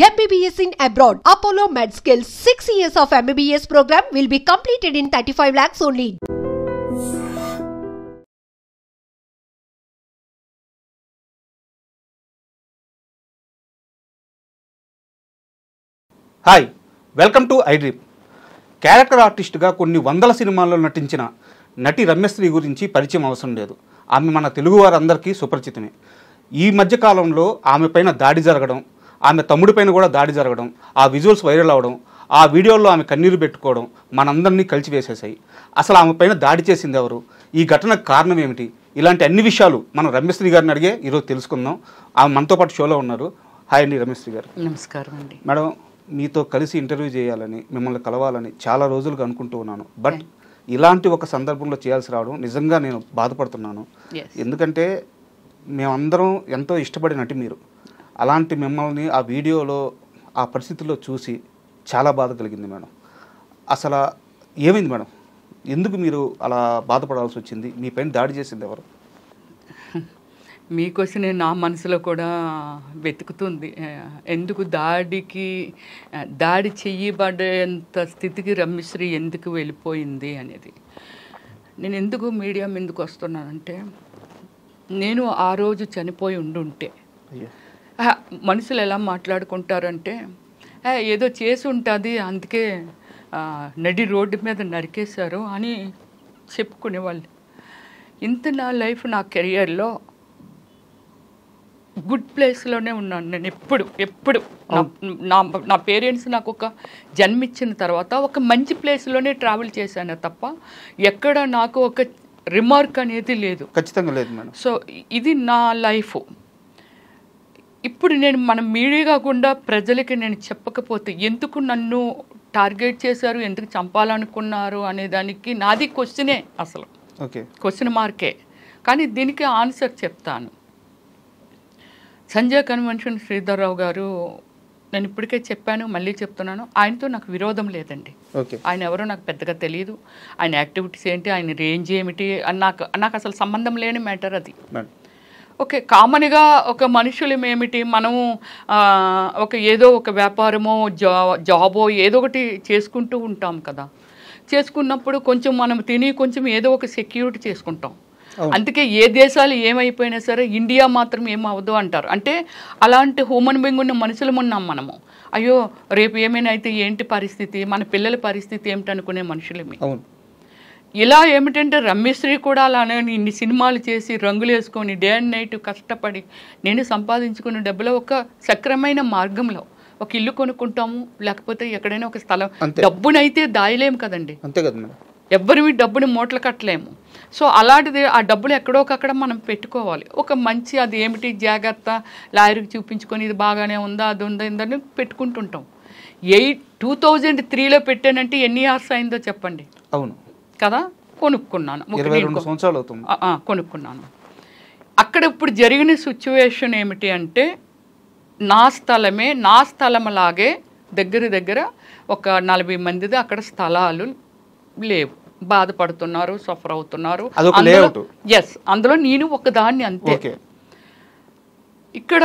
MBBS in abroad. Apollo MedSkill 6 years of MBBS program will be completed in 35 lakhs only. Hi, welcome to iDream. Character ఆర్టిస్ట్గా కొన్ని వందల సినిమాల్లో నటించిన నటి రమ్యశ్రీ గురించి పరిచయం అవసరం లేదు. ఆమె మన తెలుగు వారందరికీ సుపరిచితమే. ఈ మధ్యకాలంలో ఆమె పైన దాడి జరగడం, ఆమె తమ్ముడి పైన కూడా దాడి జరగడం, ఆ విజువల్స్ వైరల్ అవ్వడం, ఆ వీడియోల్లో ఆమె కన్నీరు పెట్టుకోవడం మనందరినీ కలిచివేసేసాయి. అసలు ఆమె పైన దాడి చేసింది ఎవరు, ఈ ఘటనకు కారణం ఏమిటి, ఇలాంటి అన్ని విషయాలు మనం రమ్యశ్రీ గారిని అడిగే ఈరోజు తెలుసుకుందాం. ఆమె మనతో పాటు షోలో ఉన్నారు. హాయ్ అండి రమ్యశ్రీ గారు. నమస్కారం అండి. మేడం, మీతో కలిసి ఇంటర్వ్యూ చేయాలని, మిమ్మల్ని కలవాలని చాలా రోజులుగా అనుకుంటూ ఉన్నాను. బట్ ఇలాంటి ఒక సందర్భంలో చేయాల్సి రావడం నిజంగా నేను బాధపడుతున్నాను. ఎందుకంటే మేమందరం ఎంతో ఇష్టపడిన నటి మీరు. అలాంటి మిమ్మల్ని ఆ వీడియోలో ఆ పరిస్థితుల్లో చూసి చాలా బాధ కలిగింది మేడం. అసలు ఏమైంది మేడం? ఎందుకు మీరు అలా బాధపడాల్సి వచ్చింది? మీ పైన దాడి చేసింది ఎవరు? మీకోసమే నా మనసులో కూడా వెతుకుతుంది. ఎందుకు దాడి చెయ్యబడేంత స్థితికి రమ్యశ్రీ ఎందుకు వెళ్ళిపోయింది అనేది. నేను ఎందుకు మీడియా ముందుకు వస్తున్నానంటే, నేను ఆ రోజు చనిపోయి ఉండుంటే మనుషులు ఎలా మాట్లాడుకుంటారంటే, ఏదో చేసి ఉంటుంది అందుకే నడి రోడ్డు మీద నరికేశారు అని చెప్పుకునేవాళ్ళు. ఇంత నా లైఫ్, నా కెరియర్లో గుడ్ ప్లేస్లోనే ఉన్నాను నేను. ఎప్పుడు నా పేరెంట్స్ నాకు ఒక జన్మిచ్చిన తర్వాత ఒక మంచి ప్లేస్లోనే ట్రావెల్ చేశాను తప్ప ఎక్కడ నాకు ఒక రిమార్క్ అనేది లేదు. ఖచ్చితంగా లేదు మేడం. సో ఇది నా లైఫ్. ఇప్పుడు నేను మన మీడియా కాకుండా ప్రజలకి నేను చెప్పకపోతే ఎందుకు నన్ను టార్గెట్ చేశారు, ఎందుకు చంపాలనుకున్నారు అనే దానికి నాది క్వశ్చనే, అసలు క్వశ్చన్ మార్కే. కానీ దీనికి ఆన్సర్ చెప్తాను. సంజయ్ కన్వెన్షన్ శ్రీధర్రావు గారు, నేను ఇప్పటికే చెప్పాను, మళ్ళీ చెప్తున్నాను, ఆయనతో నాకు విరోధం లేదండి. ఆయన ఎవరో నాకు పెద్దగా తెలియదు. ఆయన యాక్టివిటీస్ ఏంటి, ఆయన రేంజ్ ఏమిటి అని నాకు అసలు సంబంధం లేని మ్యాటర్ అది. ఓకే, కామన్గా ఒక మనుషులం ఏమిటి, మనము ఏదో ఒక వ్యాపారమో జాబో ఏదో ఒకటి చేసుకుంటూ ఉంటాం కదా. చేసుకున్నప్పుడు కొంచెం మనం తిని కొంచెం ఏదో ఒక సెక్యూరిటీ చేసుకుంటాం. అందుకే ఏ దేశాలు ఏమైపోయినా సరే ఇండియా మాత్రం ఏమవ్వదు అంటారు. అంటే అలాంటి హ్యూమన్ బీయింగ్ ఉన్న మనుషులం ఉన్నాం మనము. అయ్యో రేపు ఏమైనా అయితే ఏంటి పరిస్థితి, మన పిల్లల పరిస్థితి ఏమిటనుకునే మనుషులమే. ఇలా ఏమిటంటే రమ్యశ్రీ కూడా అలానే ఇన్ని సినిమాలు చేసి రంగులు వేసుకొని డే అండ్ నైట్ కష్టపడి నేను సంపాదించుకున్న డబ్బులో ఒక సక్రమైన మార్గంలో ఒక ఇల్లు కొనుక్కుంటాము, లేకపోతే ఎక్కడైనా ఒక స్థలం. డబ్బునైతే దాయలేము కదండి, అంతే కదా, ఎవ్వరివి డబ్బుని మూటలు కట్టలేము. సో అలాంటిది ఆ డబ్బులు ఎక్కడోకక్కడ మనం పెట్టుకోవాలి. ఒక మంచి అది ఏమిటి జాగ్రత్త లాయర్కి చూపించుకొని ఇది బాగానే ఉందా, అది ఉందా, ఇందని పెట్టుకుంటుంటాం. 2003లో పెట్టానంటే ఎన్ని ఇయర్స్ అయిందో చెప్పండి. అవును కదా, కొనుక్కున్నాను, 22 సంవత్సరాలు అవుతుంది. కొనుక్కున్నాను. అక్కడ ఇప్పుడు జరిగిన సిచ్యువేషన్ ఏమిటి అంటే, నా స్థలమే, నా స్థలంలాగే దగ్గర ఒక 40 మందిది అక్కడ స్థలాలు లేవు. బాధపడుతున్నారు, సఫర్ అవుతున్నారు. అందులో నేను ఒకదాన్ని అంతే. ఇక్కడ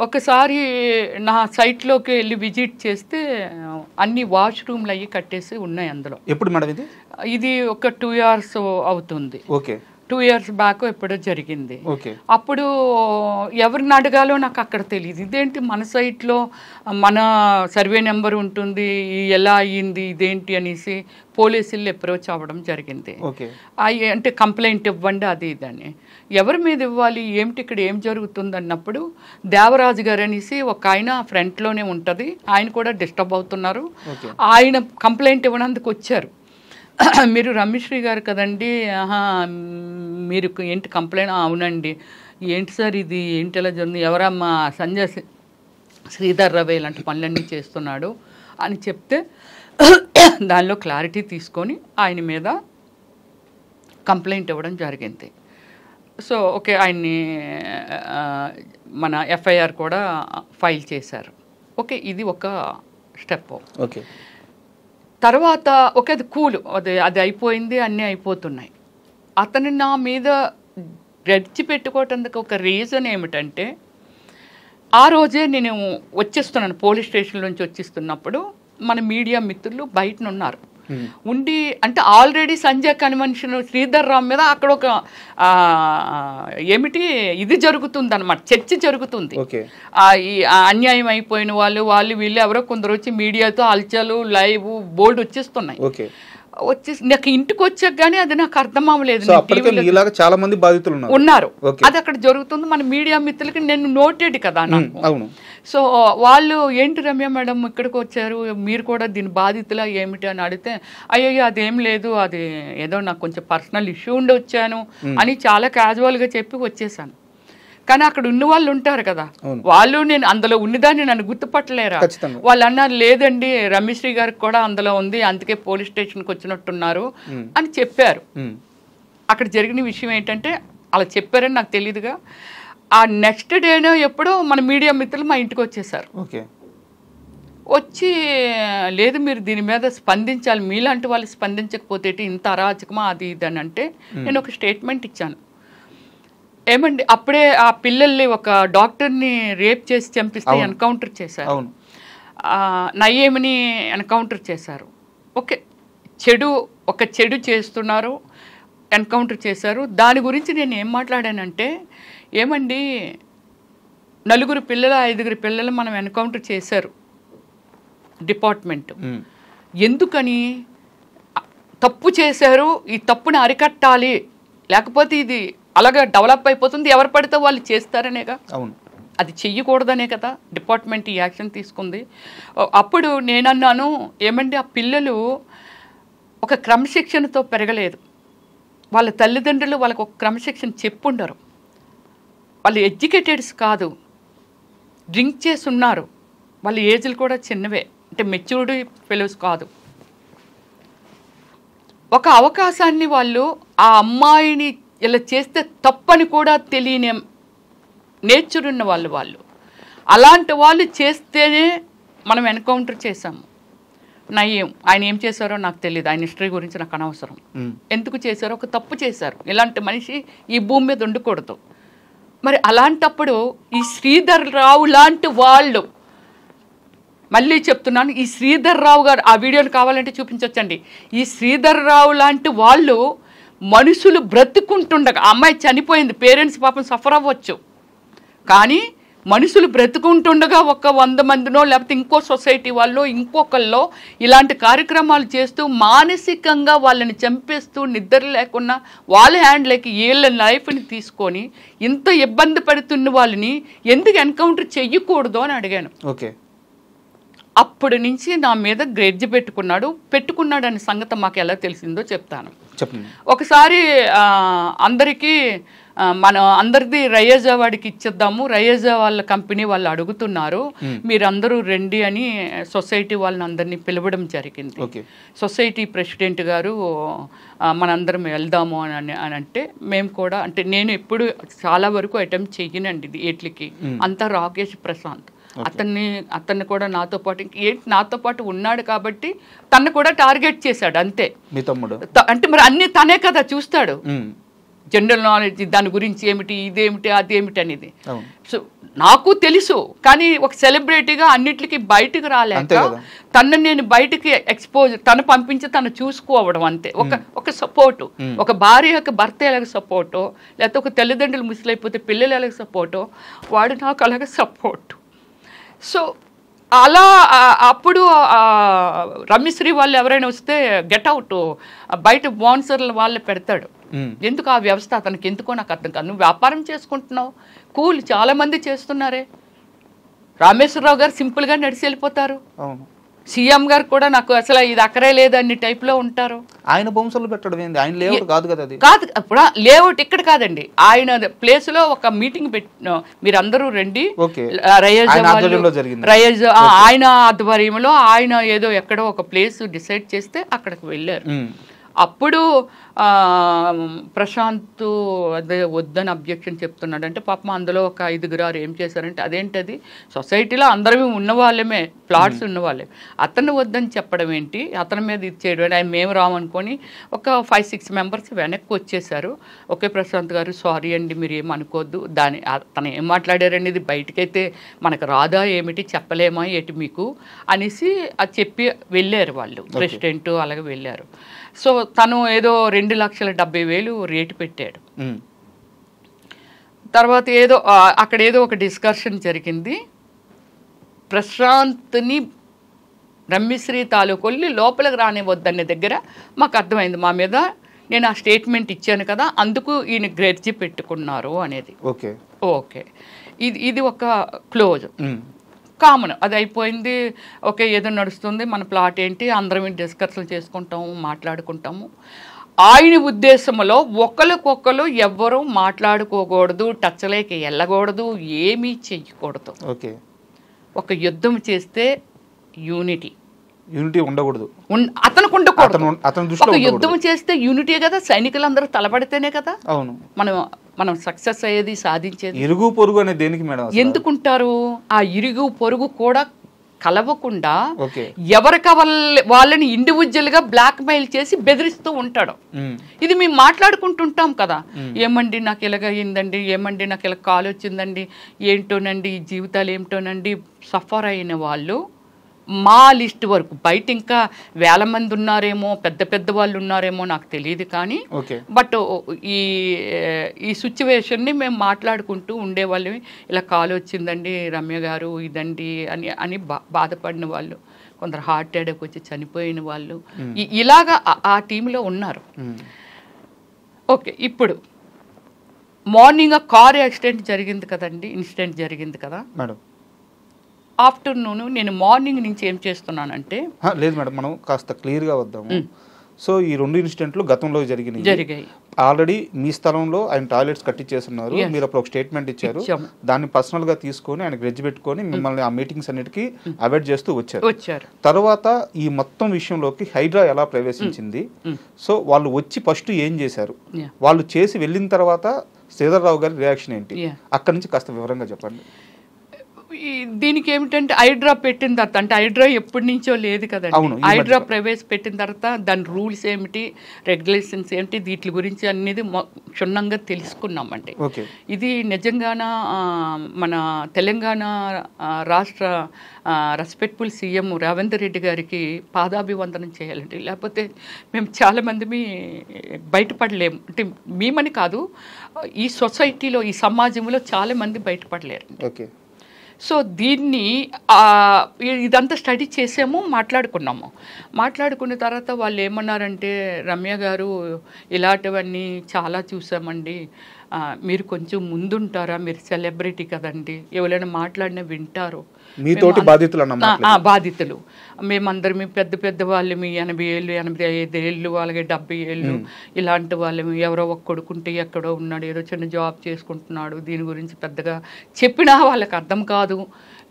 ఒకసారి నా సైట్లోకి వెళ్ళి విజిట్ చేస్తే అన్ని వాష్రూమ్లు అయ్యి కట్టేసి ఉన్నాయి అందులో. ఎప్పుడు మేడం ఇది ఒక 2 years అవుతుంది. 2 years బ్యాక్ ఎప్పుడో జరిగింది. అప్పుడు ఎవరిని అడగాలో నాకు అక్కడ తెలియదు. ఇదేంటి మన సైట్లో మన సర్వే నెంబర్ ఉంటుంది, ఎలా అయ్యింది ఇదేంటి అనేసి పోలీసులు అప్రోచ్ అవ్వడం జరిగింది. అంటే కంప్లైంట్ ఇవ్వండి అది ఇదని. ఎవరి మీద ఇవ్వాలి, ఏమిటి ఇక్కడ ఏం జరుగుతుంది అన్నప్పుడు దేవరాజు గారు అనేసి ఒక ఆయన ఫ్రంట్లోనే ఉంటుంది, ఆయన కూడా డిస్టర్బ్ అవుతున్నారు. ఆయన కంప్లైంట్ ఇవ్వడానికి వచ్చారు. మీరు రమ్యశ్రీ గారు కదండి, మీరు ఏంటి కంప్లైంట్? అవునండి. ఏంటి సార్ ఇది, ఏంటి ఎలా జరిగింది, ఎవరమ్మా? సంజయ్ శ్రీధర్రావు ఇలాంటి పనులన్నీ చేస్తున్నాడు అని చెప్తే దానిలో క్లారిటీ తీసుకొని ఆయన మీద కంప్లైంట్ ఇవ్వడం జరిగింది. సో ఓకే, ఆయన్ని మన ఎఫ్ఐఆర్ కూడా ఫైల్ చేశారు. ఓకే, ఇది ఒక స్టెప్. తర్వాత అది కూల్, అది అయిపోయింది, అన్నీ అయిపోతున్నాయి. అతను నా మీద రెచ్చి పెట్టుకోవటానికి ఒక రీజన్ ఏమిటంటే, ఆ రోజే నేను వచ్చేస్తున్నాను, పోలీస్ స్టేషన్ నుంచి వచ్చేస్తున్నప్పుడు మన మీడియా మిత్రులు బయట ఉన్నారు. ఉండి అంటే ఆల్రెడీ సంజయ్ కన్వెన్షన్ శ్రీధర్ రావు మీద అక్కడ ఒక ఏమిటి ఇది జరుగుతుంది అనమాట, చర్చ జరుగుతుంది. ఈ అన్యాయం అయిపోయిన వాళ్ళు వీళ్ళు ఎవరో కొందరు వచ్చి మీడియాతో అల్చలు లైవ్ బోర్డు వచ్చేస్తున్నాయి. వచ్చేసి నాకు ఇంటికి వచ్చాక గానీ అది నాకు అర్థం అవ్వలేదు. చాలా మంది బాధితులు ఉన్నారు, అది అక్కడ జరుగుతుంది. మన మీడియా మిత్రులకి నేను నోటెడ్ కదా నాకు. సో వాళ్ళు ఏంటి రమ్య మేడం ఇక్కడికి వచ్చారు, మీరు కూడా దీని బాధితులా ఏమిటి అని అడిగితే అయ్యో అదేం లేదు, అది ఏదో నాకు కొంచెం పర్సనల్ ఇష్యూ ఉండి వచ్చాను అని చాలా క్యాజువల్గా చెప్పి వచ్చేసాను. కానీ అక్కడ ఉన్న వాళ్ళు ఉంటారు కదా, వాళ్ళు నేను అందులో ఉన్నదాన్ని నన్ను గుర్తుపట్టలేరా? వాళ్ళు అన్నారు లేదండి రమ్యశ్రీ గారికి కూడా అందులో ఉంది, అందుకే పోలీస్ స్టేషన్కి వచ్చినట్టున్నారు అని చెప్పారు. అక్కడ జరిగిన విషయం ఏంటంటే అలా చెప్పారని నాకు తెలియదుగా. ఆ నెక్స్ట్ డేనో ఎప్పుడో మన మీడియా మిత్రులు మా ఇంటికి వచ్చేసారు. వచ్చి లేదు మీరు దీని మీద స్పందించాలి, మీలాంటి వాళ్ళు స్పందించకపోతే ఇంత అరాచకమా అది ఇది అని అంటే నేను ఒక స్టేట్మెంట్ ఇచ్చాను. ఏమండి అప్పుడే ఆ పిల్లల్ని ఒక డాక్టర్ని రేప్ చేసి చంపిస్తే ఎన్కౌంటర్ చేశారు, నయ్యేమిని ఎన్కౌంటర్ చేశారు. ఓకే, చెడు చేస్తున్నారు, ఎన్కౌంటర్ చేశారు. దాని గురించి నేను ఏం మాట్లాడానంటే ఏమండి 4 పిల్లలు 5 పిల్లలు మనం ఎన్కౌంటర్ చేశారు డిపార్ట్మెంట్, ఎందుకని తప్పు చేశారు, ఈ తప్పుని అరికట్టాలి, లేకపోతే ఇది అలాగా డెవలప్ అయిపోతుంది, ఎవరు పడితే వాళ్ళు చేస్తారనేగా. అది చెయ్యకూడదనే కదా డిపార్ట్మెంట్ ఈ యాక్షన్ తీసుకుంది. అప్పుడు నేనన్నాను ఏమండి ఆ పిల్లలు ఒక క్రమశిక్షణతో పెరగలేదు, వాళ్ళ తల్లిదండ్రులు వాళ్ళకు ఒక క్రమశిక్షణ చెప్పుండరు, వాళ్ళు ఎడ్యుకేటెడ్స్ కాదు, డ్రింక్ చేసి ఉన్నారు, వాళ్ళ ఏజ్లు కూడా చిన్నవే, అంటే మెచ్యూర్డ్ ఫెలోస్ కాదు. ఒక అవకాశాన్ని వాళ్ళు ఆ అమ్మాయిని ఇలా చేస్తే తప్పని కూడా తెలియని నేచర్ ఉన్న వాళ్ళు అలాంటి వాళ్ళు చేస్తేనే మనం ఎన్కౌంటర్ చేశాము. నయ్యం ఆయన ఏం చేశారో నాకు తెలియదు, ఆయన హిస్టరీ గురించి నాకు అనవసరం. ఎందుకు చేశారో ఒక తప్పు చేశారు, ఇలాంటి మనిషి ఈ భూమి మీద ఉండకూడదు. మరి అలాంటప్పుడు ఈ శ్రీధర్ రావు లాంటి వాళ్ళు, మళ్ళీ చెప్తున్నాను ఈ శ్రీధర్ రావు గారు ఆ వీడియోలు కావాలంటే చూపించవచ్చండి, ఈ శ్రీధర్ రావు లాంటి వాళ్ళు మనుషులు బ్రతుకుంటుండగా, అమ్మాయి చనిపోయింది, పేరెంట్స్ పాపం సఫర్ అవ్వచ్చు, కానీ మనుషులు బ్రతుకుంటుండగా ఒక 100 మందినో లేకపోతే ఇంకో సొసైటీ వాళ్ళు ఇంకొకళ్ళో ఇలాంటి కార్యక్రమాలు చేస్తూ మానసికంగా వాళ్ళని చంపేస్తూ నిద్ర లేకుండా వాళ్ళ హ్యాండ్లకి వీళ్ళ లైఫ్ని తీసుకొని ఇంత ఇబ్బంది పడుతున్న వాళ్ళని ఎందుకు ఎన్కౌంటర్ చెయ్యకూడదు అని అడిగాను. అప్పటి నుంచి నా మీద గ్రెడ్జ్ పెట్టుకున్నాడు అనే సంగతి మాకు ఎలా తెలిసిందో చెప్తాను. ఒకసారి అందరికీ అందరిది రయేజా వాడికి ఇచ్చేద్దాము, రయేజా వాళ్ళ కంపెనీ వాళ్ళు అడుగుతున్నారు, మీరందరూ రండి అని సొసైటీ వాళ్ళని అందరినీ పిలవడం జరిగింది. సొసైటీ ప్రెసిడెంట్ గారు మనందరం వెళ్దాము అని అంటే మేము కూడా, అంటే నేను ఎప్పుడు చాలా వరకు అటెంప్ట్ చెయ్యనండి వీటికి, అంతా రాకేష్ ప్రశాంత్ అతన్ని కూడా నాతో పాటు ఉన్నాడు కాబట్టి తను కూడా టార్గెట్ చేశాడు అంతే. అంటే మరి అన్ని తనే కదా చూస్తాడు, జనరల్ నాలెడ్జ్ దాని గురించి ఏమిటి, ఇదేమిటి, అదేమిటి అనేది. సో నాకు తెలుసు, కానీ ఒక సెలబ్రిటీగా అన్నిటికీ బయటకు రాలేక తను నేను బయటికి తను పంపించి తను చూసుకోవడం అంతే. ఒక సపోర్టు, ఒక భార్యకు భర్త ఎలాగ సపోర్టో, లేకపోతే ఒక తల్లిదండ్రులు ముసలైపోతే పిల్లలు ఎలాగ సపోర్టో, వాడు నాకు అలాగ సపోర్టు. సో అలా అప్పుడు రమ్యశ్రీ వాళ్ళు ఎవరైనా వస్తే గెట్ అవుట్, బయట స్పాన్సర్లు వాళ్ళే పెడతాడు. ఎందుకు ఆ వ్యవస్థ అతనికి ఎందుకో నాకు అర్థం కాదు. నువ్వు వ్యాపారం చేసుకుంటున్నావు, కూల్ చాలా మంది చేస్తున్నారే. రామేశ్వరరావు గారు సింపుల్గా నడిచి వెళ్ళిపోతారు, సీఎం గారు కూడా నాకు అసలు ఇది అక్కడే లేదన్ని టైప్లో ఉంటారు. ఆయన బొమ్మలు పెట్టడం ఏంది, ఆయన లేఅవుట్ కాదు కదా, అది కాదు. ఇప్పుడు లేఅవుట్ ఇక్కడ కాదండి, ఆయన ప్లేస్ లో ఒక మీటింగ్ పెట్టిన, మీరు అందరూ రండి, రయేజ్ ఆయన ఆధ్వర్యంలో ఆయన ఏదో ఎక్కడో ఒక ప్లేస్ డిసైడ్ చేస్తే అక్కడికి వెళ్ళారు. అప్పుడు ప్రశాంత్ అదే వద్దని అబ్జెక్షన్ చెప్తున్నాడు అంటే పాపం అందులో ఒక 5 ఏం చేశారంటే అదేంటది సొసైటీలో అందరూ ఉన్నవాళ్ళమే ప్లాట్స్ ఉన్నవాళ్ళే అతను వద్దని చెప్పడం ఏంటి అతని మీద ఇది చేయడం ఆయన మేము రామనుకొని ఒక 5-6 మెంబర్స్ వెనక్కి వచ్చేసారు. ఓకే ప్రశాంత్ గారు సారీ అండి మీరు ఏమనుకోవద్దు దాని తను ఏం మాట్లాడారండి ఇది బయటకైతే మనకు రాదా ఏమిటి చెప్పలేమా ఏటి మీకు అనేసి అది చెప్పి వెళ్ళారు వాళ్ళు ప్రెసిడెంట్ అలాగే వెళ్ళారు. సో తను ఏదో 2,70,000 రేటు పెట్టాడు. తర్వాత ఏదో అక్కడ ఏదో ఒక డిస్కషన్ జరిగింది. ప్రశాంత్ని రమ్యశ్రీ తాలూకొల్లి లోపలికి రానివద్దనే దగ్గర మాకు అర్థమైంది మా మీద నేను ఆ స్టేట్మెంట్ ఇచ్చాను కదా అందుకు ఈయన గ్రెడ్జి పెట్టుకున్నారు అనేది. ఓకే ఓకే ఇది ఒక క్లోజ్ కామన్ అది అయిపోయింది. ఓకే ఏదో నడుస్తుంది మన ప్లాట్ ఏంటి అందరం డిస్కషన్ చేసుకుంటాము మాట్లాడుకుంటాము. ఆయన ఉద్దేశంలో ఒకరికొకరు ఎవ్వరూ మాట్లాడుకోకూడదు టచ్లోకి వెళ్ళకూడదు ఏమీ చెయ్యకూడదు. ఓకే ఒక యుద్ధం చేస్తే యూనిటీ ఉండకూడదు అతనికి ఉండకూడదు. ఒక యుద్ధం చేస్తే యూనిటీ కదా సైనికులందరూ తలపడితేనే కదా మనం సక్సెస్ అయ్యేది సాధించేది. ఇరుగు పొరుగు అనేది దేనికి మేడం ఎందుకుంటారు ఆ ఇరుగు పొరుగు కూడా కలవకుండా ఎవరికి వాళ్ళని ఇండివిజువల్ గా బ్లాక్ మెయిల్ చేసి బెదిరిస్తూ ఉంటాడు. ఇది మేము మాట్లాడుకుంటుంటాం కదా ఏమండి నాకు ఇలాగ అయిందండి ఏమండి నాకు ఇలా కాల్ వచ్చిందండి ఏంటోనండి ఈ జీవితాలు ఏమిటోనండి సఫర్ అయిన వాళ్ళు మా లిస్ట్ వరకు బయట ఇంకా 1000 మంది ఉన్నారేమో పెద్ద వాళ్ళు ఉన్నారేమో నాకు తెలియదు కానీ బట్ ఈ సిచ్యువేషన్ని మేము మాట్లాడుకుంటూ ఉండేవాళ్ళం. ఇలా కాల్ వచ్చిందండి రమ్య గారు ఇదండి అని బాధపడిన వాళ్ళు కొందరు హార్ట్ అటాక్ వచ్చి చనిపోయిన వాళ్ళు ఇలాగా ఆ టీంలో ఉన్నారు. ఓకే ఇప్పుడు మార్నింగ్ కార్ యాక్సిడెంట్ జరిగింది కదండి ఇన్సిడెంట్ జరిగింది కదా మేడం. ఆఫ్టర్నూన్ నేను మార్నింగ్ నుంచి ఏం చేస్తున్నానంటే లేదు మేడం మనం కాస్త క్లియర్గా వద్దాము. సో ఈ 2 ఇన్సిడెంట్లు గతంలో జరిగాయి. ఆల్రెడీ మీ స్థలంలో ఆయన టాయిలెట్స్ కట్టించేస్తున్నారు మీరు అప్పుడు ఒక స్టేట్మెంట్ ఇచ్చారు దాన్ని పర్సనల్ గా తీసుకొని ఆయన గ్రెడ్జ్ పెట్టుకొని మిమ్మల్ని ఆ మీటింగ్స్ అన్నిటికీ అవాయిడ్ చేస్తూ వచ్చారు. తర్వాత ఈ మొత్తం విషయంలోకి హైడ్రా ఎలా ప్రవేశించింది సో వాళ్ళు వచ్చి ఫస్ట్ ఏం చేశారు వాళ్ళు చేసి వెళ్ళిన తర్వాత శ్రీధర్ రావు గారి రియాక్షన్ ఏంటి అక్కడి నుంచి కాస్త వివరంగా చెప్పండి. దీనికి ఏమిటంటే హైడ్రా పెట్టిన తర్వాత అంటే హైడ్రా ఎప్పటి నుంచో లేదు కదండి. హైడ్రా ప్రవేశపెట్టిన తర్వాత దాని రూల్స్ ఏమిటి రెగ్యులేషన్స్ ఏమిటి వీటి గురించి అనేది క్షుణ్ణంగా తెలుసుకున్నామండి. ఇది నిజంగాన మన తెలంగాణ రాష్ట్ర రెస్పెక్ట్ఫుల్ సీఎం రేవంత్ రెడ్డి గారికి పాదాభివందనం చేయాలండి. లేకపోతే మేము చాలామంది బయటపడలేము అంటే మేమని కాదు ఈ సొసైటీలో ఈ సమాజంలో చాలామంది బయటపడలేరు. ఓకే సో దీన్ని ఇదంతా స్టడీ చేసాము మాట్లాడుకున్న తర్వాత వాళ్ళు ఏమన్నారంటే రమ్య గారు ఇలాంటివన్నీ చాలా చూసామండి మీరు కొంచెం ముందుంటారా మీరు సెలబ్రిటీ కదండి ఎవరైనా మాట్లాడినా వింటారు మీతోటి బాధితులు మేమందరం పెద్ద వాళ్ళు 80 ఏళ్ళు 85 ఏళ్ళు అలాగే 70 ఏళ్ళు ఇలాంటి వాళ్ళు ఎవరో ఒక కొడుకుంటే ఎక్కడో ఉన్నాడు ఏదో చిన్న జాబ్ చేసుకుంటున్నాడు దీని గురించి పెద్దగా చెప్పినా వాళ్ళకి అర్థం కాదు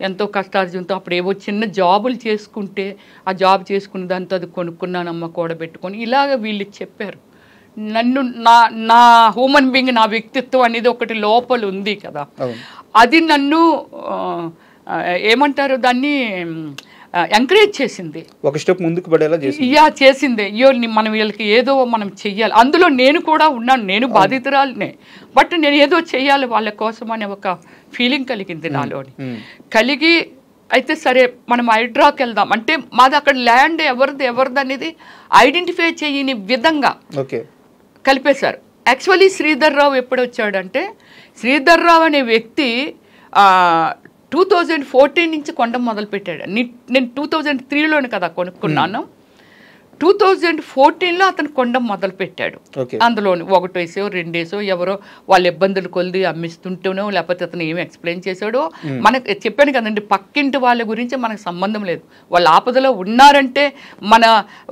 ఎంతో కష్టార్జంతో అప్పుడు ఏవో చిన్న జాబులు చేసుకుంటే ఆ జాబ్ చేసుకున్న దాంతో అది కొనుక్కున్నానమ్మ కూడబెట్టుకొని ఇలాగ వీళ్ళు చెప్పారు. నన్ను నా హ్యూమన్ బీయింగ్ నా వ్యక్తిత్వం అనేది ఒకటి లోపల ఉంది కదా అది నన్ను ఏమంటారు దాన్ని ఎంకరేజ్ చేసింది ఒక స్టెప్ ముందుకు పడేలా చేసింది. అయ్యో మనం వీళ్ళకి ఏదో మనం చెయ్యాలి అందులో నేను కూడా ఉన్నాను నేను బాధితురాలనే బట్ నేను ఏదో చెయ్యాలి వాళ్ళ కోసం అనే ఒక ఫీలింగ్ కలిగింది నాలోని కలిగి అయితే సరే మనం హైడ్రాకి వెళ్దాం అంటే మాది అక్కడ ల్యాండ్ ఎవరిది అనేది ఐడెంటిఫై చేయని విధంగా కలిపేశారు. యాక్చువల్లీ శ్రీధర్ రావు ఎప్పుడు వచ్చాడంటే శ్రీధర్ రావు అనే వ్యక్తి 2014 నుంచి కొండ మొదలుపెట్టాడు. నేను 2003లోనే కదా కొనుక్కున్నాను 2014లో అతను కొండ మొదలుపెట్టాడు. అందులోని 1 వేసో 2 వేసో ఎవరో వాళ్ళ ఇబ్బందులు కొలిది అమ్మిస్తుంటేనో లేకపోతే అతను ఏమి ఎక్స్ప్లెయిన్ చేశాడో మనకు చెప్పాను కదండి పక్కింటి వాళ్ళ గురించి మనకు సంబంధం లేదు వాళ్ళ ఆపదలో ఉన్నారంటే మన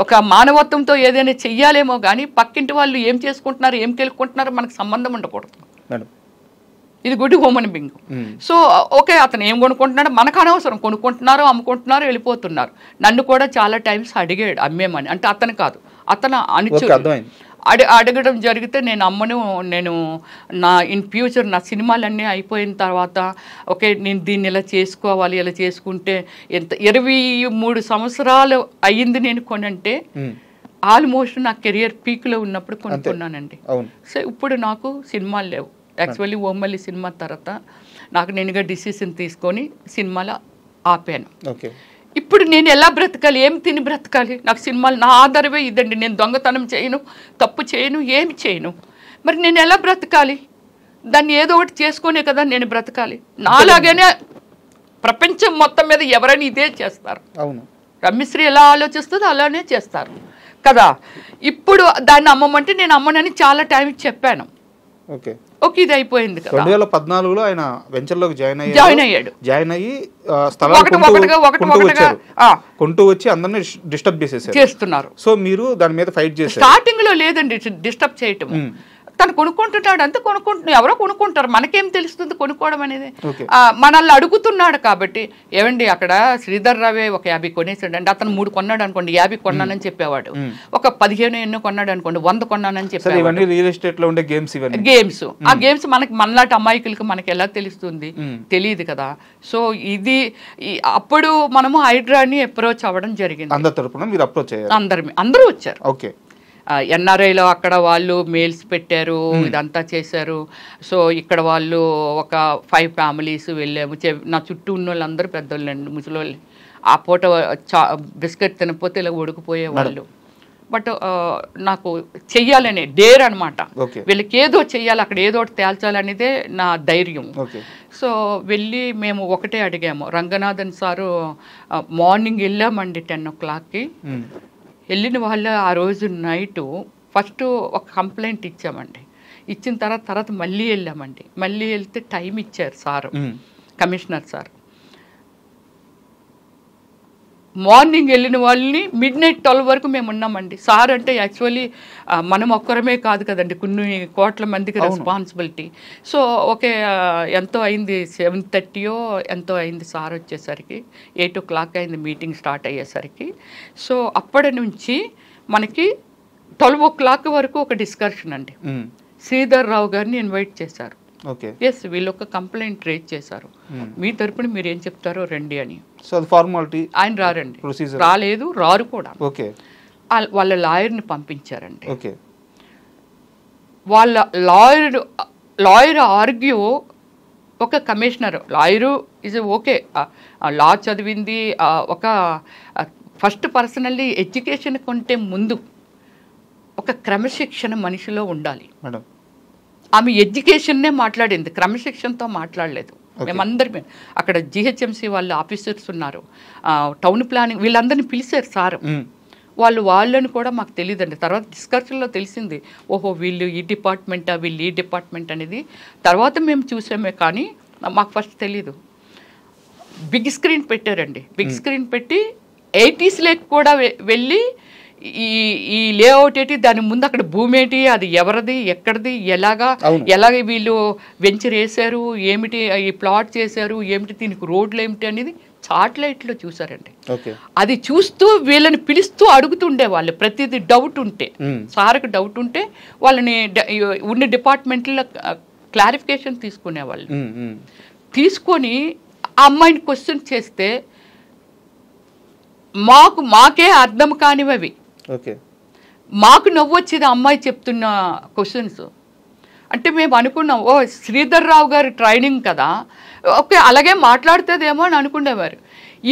ఒక మానవత్వంతో ఏదైనా చెయ్యాలేమో కానీ పక్కింటి వాళ్ళు ఏం చేసుకుంటున్నారు ఏం తెలుసుకుంటున్నారో మనకు సంబంధం ఉండకూడదు. ఇది good human being. So okay అతను ఏం కొనుక్కుంటున్నాడో మనకు అనవసరం కొనుక్కుంటున్నారో అమ్ముకుంటున్నారో వెళ్ళిపోతున్నారు. నన్ను కూడా చాలా టైమ్స్ అడిగాడు అమ్మేమని అంటే అతను కాదు అతను అడగడం జరిగితే నేను అమ్మను, నేను ఇన్ ఫ్యూచర్ నా సినిమాలన్నీ అయిపోయిన తర్వాత ఓకే నేను దీన్ని ఇలా చేసుకోవాలి, ఇలా చేసుకుంటే ఎంత 23 సంవత్సరాలు అయ్యింది నేను కొనంటే ఆల్మోస్ట్ నా కెరియర్ పీక్లో ఉన్నప్పుడు కొనుక్కున్నానండి. సో ఇప్పుడు నాకు సినిమాలు లేవు. యాక్చువల్లీ ఓమల్లి సినిమా తర్వాత నాకు నేనుగా డిసిషన్ తీసుకొని సినిమాలు ఆపాను. ఇప్పుడు నేను ఎలా బ్రతకాలి, ఏం తిని బ్రతకాలి? నాకు సినిమాలు నా ఆధారమే ఇదండి. నేను దొంగతనం చేయను, తప్పు చేయను, ఏమి చేయను. మరి నేను ఎలా బ్రతకాలి? దాన్ని ఏదో ఒకటి చేసుకునే కదా నేను బ్రతకాలి. నాలాగానే ప్రపంచం మొత్తం మీద ఎవరైనా ఇదే చేస్తారు. రమ్యశ్రీ ఎలా ఆలోచిస్తుందో అలానే చేస్తారు కదా. ఇప్పుడు దాన్ని అమ్మమంటే నేను అమ్మనని చాలా టైం చెప్పాను. ఓకే ఇది అయిపోయింది కదా. 2014లో ఆయన వెంచర్లోకి జాయిన్ అయ్యాడు. జాయిన్ అయ్యి కొంటూ వచ్చి అందరినీ డిస్టర్బ్ చేస్తున్నారు. సో మీరు దాని మీద ఫైట్ చేశారు. స్టార్టింగ్ లో లేదండి డిస్టర్బ్ చేయటం. తను కొనుక్కుంటున్నాడు అంతే, ఎవరో కొనుక్కుంటారు, మనకేం తెలుస్తుంది కొనుక్కోవడం అనేది. మనల్ని అడుగుతున్నాడు కాబట్టి ఏమండి అక్కడ శ్రీధర్ రావే ఒక 50 కొనేసాడు అంటే అతను 3 కొన్నాడు అనుకోండి, 50 కొన్నానని చెప్పేవాడు. ఒక 15 ఎన్నో కొన్నాడు అనుకోండి, 100 కొన్నానని చెప్పేవాడు. రియల్ ఎస్టేట్ లో ఉండే గేమ్స్ ఆ గేమ్స్ మనలాంటి అమాయకులకి మనకి ఎలా తెలుస్తుంది? తెలియదు కదా. సో ఇది అప్పుడు మనము హైడ్రాని అప్రోచ్ అవ్వడం జరిగింది. అందరూ వచ్చారు. ఎన్ఆర్ఐలో అక్కడ వాళ్ళు మెయిల్స్ పెట్టారు, ఇదంతా చేశారు. సో ఇక్కడ వాళ్ళు ఒక 5 ఫ్యామిలీస్ వెళ్ళాము. నా చుట్టూ ఉన్న వాళ్ళందరూ పెద్దోళ్ళండి, ముసలోళ్ళు. ఆ పూట బిస్కెట్ తినకపోతే ఇలా ఉడికిపోయే వాళ్ళు. బట్ నాకు చెయ్యాలనే డేర్ అనమాట. వీళ్ళకి ఏదో చెయ్యాలి, అక్కడ ఏదో ఒకటి తేల్చాలనేదే నా ధైర్యం. సో వెళ్ళి మేము ఒకటే అడిగాము. రంగనాథన్ సారు మార్నింగ్ వెళ్ళామండి 10 o'clockకి. వెళ్ళిన వాళ్ళు ఆ రోజు నైటు ఫస్ట్ ఒక కంప్లైంట్ ఇచ్చామండి. ఇచ్చిన తర్వాత మళ్ళీ వెళ్ళామండి. మళ్ళీ వెళ్తే టైం ఇచ్చారు సారు, కమిషనర్ సార్. మార్నింగ్ వెళ్ళిన వాళ్ళని midnight 12 వరకు మేము ఉన్నామండి. సార్ అంటే యాక్చువల్లీ మనం ఒక్కరమే కాదు కదండి, కొన్ని కోట్ల మందికి రెస్పాన్సిబిలిటీ. సో ఓకే ఎంతో అయింది, 7:30 ఎంతో అయింది సార్ వచ్చేసరికి. 8 o'clock అయింది మీటింగ్ స్టార్ట్ అయ్యేసరికి. సో అప్పటి నుంచి మనకి 12 o'clock వరకు ఒక డిస్కషన్ అండి. శ్రీధర్ రావు గారిని ఇన్వైట్ చేశారు. ఎస్ వీళ్ళు ఒక కంప్లైంట్ రేజ్ చేశారు, మీ తరపున మీరు ఏం చెప్తారో రండి అని. ఆయన రారండి, రాలేదు, రారు కూడా. వాళ్ళ లాయర్ని పంపించారండి. వాళ్ళ లాయర్ ఆర్గ్యూ ఒక కమిషనర్ లాయరు ఇస్ ఓకే, లా చదివింది ఒక ఫస్ట్ పర్సనల్లీ ఎడ్యుకేషన్ కంటే ముందు ఒక క్రమశిక్షణ మనిషిలో ఉండాలి. ఆమె ఎడ్యుకేషన్నే మాట్లాడింది, క్రమశిక్షణతో మాట్లాడలేదు. మేమందరం అక్కడ జిహెచ్ఎంసీ వాళ్ళు ఆఫీసర్స్ ఉన్నారు, టౌన్ ప్లానింగ్ వీళ్ళందరినీ పిలిచారు సార్. వాళ్ళని కూడా మాకు తెలియదండి. తర్వాత డిస్కషన్లో తెలిసింది, ఓహో వీళ్ళు ఈ డిపార్ట్మెంటా, వీళ్ళు ఈ డిపార్ట్మెంట్ అనేది తర్వాత మేము చూసామే, కానీ మాకు ఫస్ట్ తెలీదు. బిగ్ స్క్రీన్ పెట్టారండి. బిగ్ స్క్రీన్ పెట్టి 80s కూడా వెళ్ళి ఈ లేఅవుట్ ఏంటి, దాని ముందు అక్కడ భూమి ఏంటి, అది ఎవరిది, ఎక్కడిది, ఎలాగ వీళ్ళు వెంచర్ వేశారు, ఏమిటి ఈ ప్లాట్ చేశారు, ఏమిటి దీనికి రోడ్లు ఏమిటి అనేది సాటిలైట్లో చూసారండి. అది చూస్తూ వీళ్ళని పిలుస్తూ అడుగుతుండే వాళ్ళు ప్రతిదీ డౌట్ ఉంటే, సార్కి డౌట్ ఉంటే వాళ్ళని ఉన్న డిపార్ట్మెంట్లో క్లారిఫికేషన్ తీసుకునేవాళ్ళు. తీసుకొని ఆ అమ్మాయిని క్వశ్చన్ చేస్తే మాకే అర్థం కానివి, మాకు నవ్వొచ్చేది అమ్మాయి చెప్తున్న క్వశ్చన్స్. అంటే మేము అనుకున్నాం, ఓ శ్రీధర్ రావు గారి ట్రైనింగ్ కదా, ఓకే అలాగే మాట్లాడుతుందేమో అని అనుకునేవారు.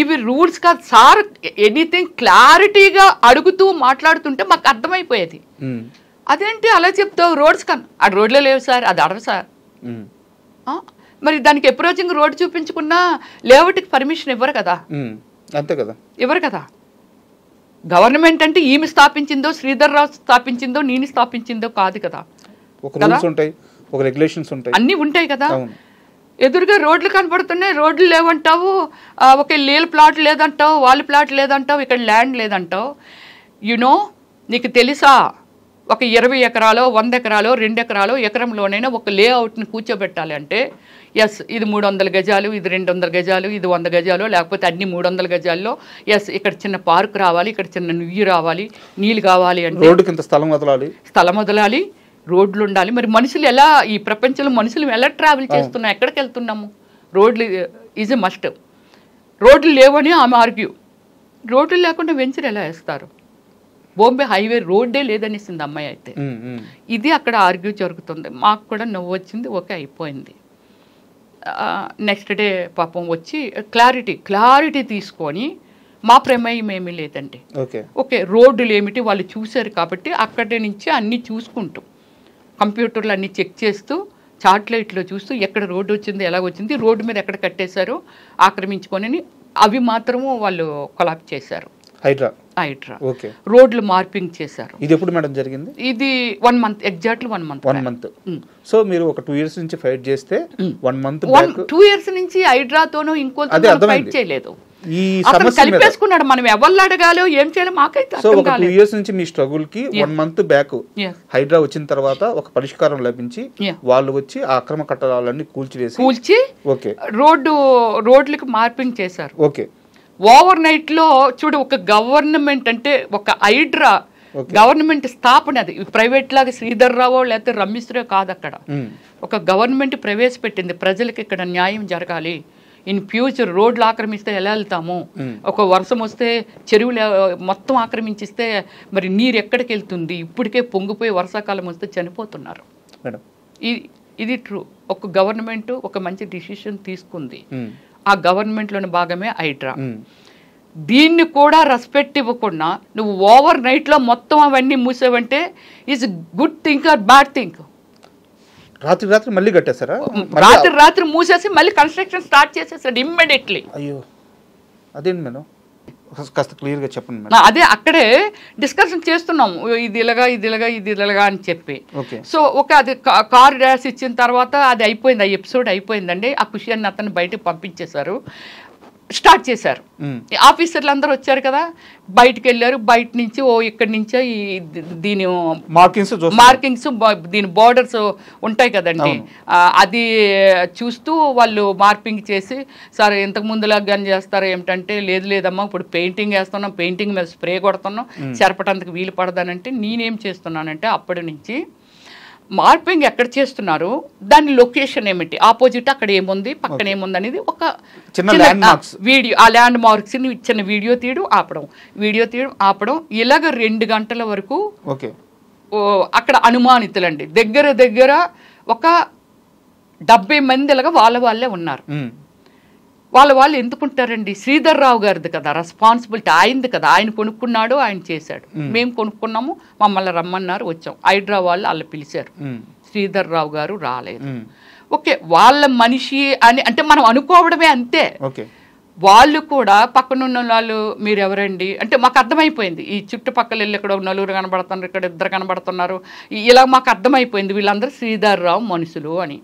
ఇవి రూల్స్ కాదు సార్, ఎనీథింగ్ క్లారిటీగా అడుగుతూ మాట్లాడుతుంటే మాకు అర్థమైపోయేది. అదేంటి అలా చెప్తావు, రోడ్స్ కానీ ఆ రోడ్లో లేవు సార్, అది అడవు సార్. మరి దానికి అప్రోచింగ్ రోడ్ చూపించుకున్నా లేఅవుట్కి పర్మిషన్ ఇవ్వరు కదా, అంతే కదా, ఇవ్వరు కదా. గవర్నమెంట్ అంటే ఈమె స్థాపించిందో, శ్రీధర్ రావు స్థాపించిందో, నేను స్థాపించిందో కాదు కదా. అన్నీ ఉంటాయి కదా. ఎదురుగా రోడ్లు కనపడుతున్నాయి, రోడ్లు లేవంటావు, ఒక నీళ్ళ ప్లాట్ లేదంటావు, వాళ్ళ ప్లాట్ లేదంటావు, ఇక్కడ ల్యాండ్ లేదంటావు. యునో నీకు తెలుసా, ఒక 20 ఎకరాలో 100 ఎకరాలో 2 ఎకరాలో ఎకరంలోనైనా ఒక లేఅవుట్ని కూర్చోబెట్టాలి అంటే ఎస్ ఇది 300 గజాలు, ఇది 200 గజాలు, ఇది 100 గజాలు, లేకపోతే అన్ని 300 గజాల్లో ఎస్ ఇక్కడ చిన్న పార్క్ రావాలి, ఇక్కడ చిన్న నుయ్యి రావాలి, నీళ్ళు కావాలి అంటే రోడ్డుకి స్థలం వదలాలి, రోడ్లు ఉండాలి. మరి మనుషులు ఎలా, ఈ ప్రపంచంలో మనుషులు ఎలా ట్రావెల్ చేస్తున్నాం, ఎక్కడికి వెళ్తున్నాము? రోడ్లు ఈజ్ ఎ మస్ట్. రోడ్లు లేవని ఆమె ఆర్గ్యూ. రోడ్లు లేకుండా వెంచర్ ఎలా వేస్తారు? బాంబే హైవే రోడ్డే లేదనేసింది అమ్మాయి. అయితే ఇది అక్కడ ఆర్గ్యూ జరుగుతుంది. మాకు కూడా నవ్వు వచ్చింది, ఓకే అయిపోయింది. నెక్స్ట్ డే పాపం వచ్చి క్లారిటీ తీసుకొని మా ప్రమేయం ఏమీ లేదండి, ఓకే రోడ్డులు ఏమిటి వాళ్ళు చూశారు కాబట్టి అక్కడి నుంచి అన్నీ చూసుకుంటూ కంప్యూటర్లు అన్నీ చెక్ చేస్తూ చార్ట్లైట్లో చూస్తూ ఎక్కడ రోడ్డు వచ్చింది, ఎలా వచ్చింది, రోడ్డు మీద ఎక్కడ కట్టేశారు ఆక్రమించుకొని అవి మాత్రము వాళ్ళు కొలాప్ చేశారు. హైడ్రా రోడ్లు మార్పింగ్ చేశారు. ఇది ఎప్పుడు మేడం జరిగింది? ఇది 1 మంత్, ఎగ్జాక్ట్లీ 1 మంత్. సో మీరు ఒక 2 years నుంచి ఫైట్ చేస్తే 1 month 2 years నుంచి హైడ్రాతోనూ ఇంకోతో ఫైట్ చేయలేదు. ఈ సమస్య కలిపేసుకున్నాడు. మనం ఎవరు అడగాలో ఏం చేయాలో మాకైతే సో ఒక 2 years నుంచి మీ స్ట్రగుల్ కి 1 month బ్యాక్ హైడ్రా వచ్చిన తర్వాత ఒక పరిష్కారం లభించి వాళ్ళు వచ్చి ఆ అక్రమ కట్టడాలన్నీ కూల్చి ఓకే రోడ్లకు మార్పింగ్ చేశారు. ఓకే ఓవర్ నైట్ లో చూడు, ఒక గవర్నమెంట్ అంటే ఒక హైడ్రా గవర్నమెంట్ స్థాపన, అది ప్రైవేట్ లాగా శ్రీధర్ రావో లేకపోతే రమేశ్వరో కాదు. అక్కడ ఒక గవర్నమెంట్ ప్రవేశపెట్టింది, ప్రజలకు ఇక్కడ న్యాయం జరగాలి, ఇన్ ఫ్యూచర్ రోడ్లు ఆక్రమిస్తే ఎలా వెళ్తాము, ఒక వర్షం వస్తే చెరువులు మొత్తం ఆక్రమించిస్తే మరి నీరు ఎక్కడికి వెళ్తుంది, ఇప్పటికే పొంగిపోయి వర్షాకాలం వస్తే చనిపోతున్నారు. ఇది ట్రూ. ఒక గవర్నమెంట్ ఒక మంచి డిసిషన్ తీసుకుంది, ఆ గవర్నమెంట్లోని భాగమే హైడ్రా. దీన్ని కూడా రెస్పెక్ట్ ఇవ్వకుండా నువ్వు ఓవర్ నైట్లో మొత్తం అవన్నీ మూసేవంటే is good think or bad think? రాత్రి మళ్ళీ కట్టేశారా? రాత్రి మూసేసి మళ్ళీ కన్స్ట్రక్షన్ స్టార్ట్ చేసేసాడు ఇమ్మీడియట్లీ. అయ్యో అదేంటి మేడం, కాస్త క్లియర్గా చెప్పండి. అదే అక్కడే డిస్కషన్ చేస్తున్నాము, ఇది ఇలాగా అని చెప్పి. సో అది కార్ డాష్ ఇచ్చిన తర్వాత అది అయిపోయింది, ఆ ఎపిసోడ్ అయిపోయిందండి. ఆ ఖుషి అని అతను బయటకు పంపించేశారు, స్టార్ట్ చేశారు. ఆఫీసర్లు అందరూ వచ్చారు కదా, బయటకు వెళ్ళారు. బయట నుంచి ఇక్కడి నుంచే దీని మార్కింగ్స్ దీని బోర్డర్స్ ఉంటాయి కదండి, అది చూస్తూ వాళ్ళు మార్పింగ్ చేసి, సార్ ఇంతకు ముందులాగా గన్ చేస్తారు ఏమిటంటే, లేదమ్మా ఇప్పుడు పెయింటింగ్ వేస్తున్నాం, పెయింటింగ్ మీద స్ప్రే కొడుతున్నాం, చెరపటానికి వీలు పడదానంటే నేనేం చేస్తున్నానంటే అప్పటి నుంచి మార్పింగ్ ఎక్కడ చేస్తున్నారు, దాని లొకేషన్ ఏమిటి, ఆపోజిట్ అక్కడ ఏముంది, పక్కన ఏముంది అనేది ఒక వీడియో, ఆ ల్యాండ్ మార్క్స్ చిన్న వీడియో తీయడం ఆపడం ఇలాగ 2 గంటల వరకు అక్కడ అనుమానితులండి. దగ్గర ఒక 70 మంది ఇలాగా వాళ్ళే ఉన్నారు. వాళ్ళు ఎందుకుంటారండి, శ్రీధర్ రావు గారిది కదా రెస్పాన్సిబిలిటీ, ఆయనది కదా, ఆయన కొనుక్కున్నాడు, ఆయన చేశాడు. మేము కొనుక్కున్నాము, మమ్మల్ని రమ్మన్నారు, వచ్చాం. హైడ్రా వాళ్ళు వాళ్ళు పిలిచారు, శ్రీధర్ రావు గారు రాలేదు. ఓకే వాళ్ళ మనిషి అని అంటే మనం అనుకోవడమే అంతే. వాళ్ళు కూడా పక్కనున్న వాళ్ళు మీరు ఎవరండి అంటే మాకు అర్థమైపోయింది, ఈ చుట్టుపక్కల వెళ్ళి ఇక్కడ 4 కనబడుతున్నారు, ఇక్కడ 2 కనబడుతున్నారు, ఇలా మాకు అర్థమైపోయింది వీళ్ళందరూ శ్రీధర్ రావు మనుషులు అని.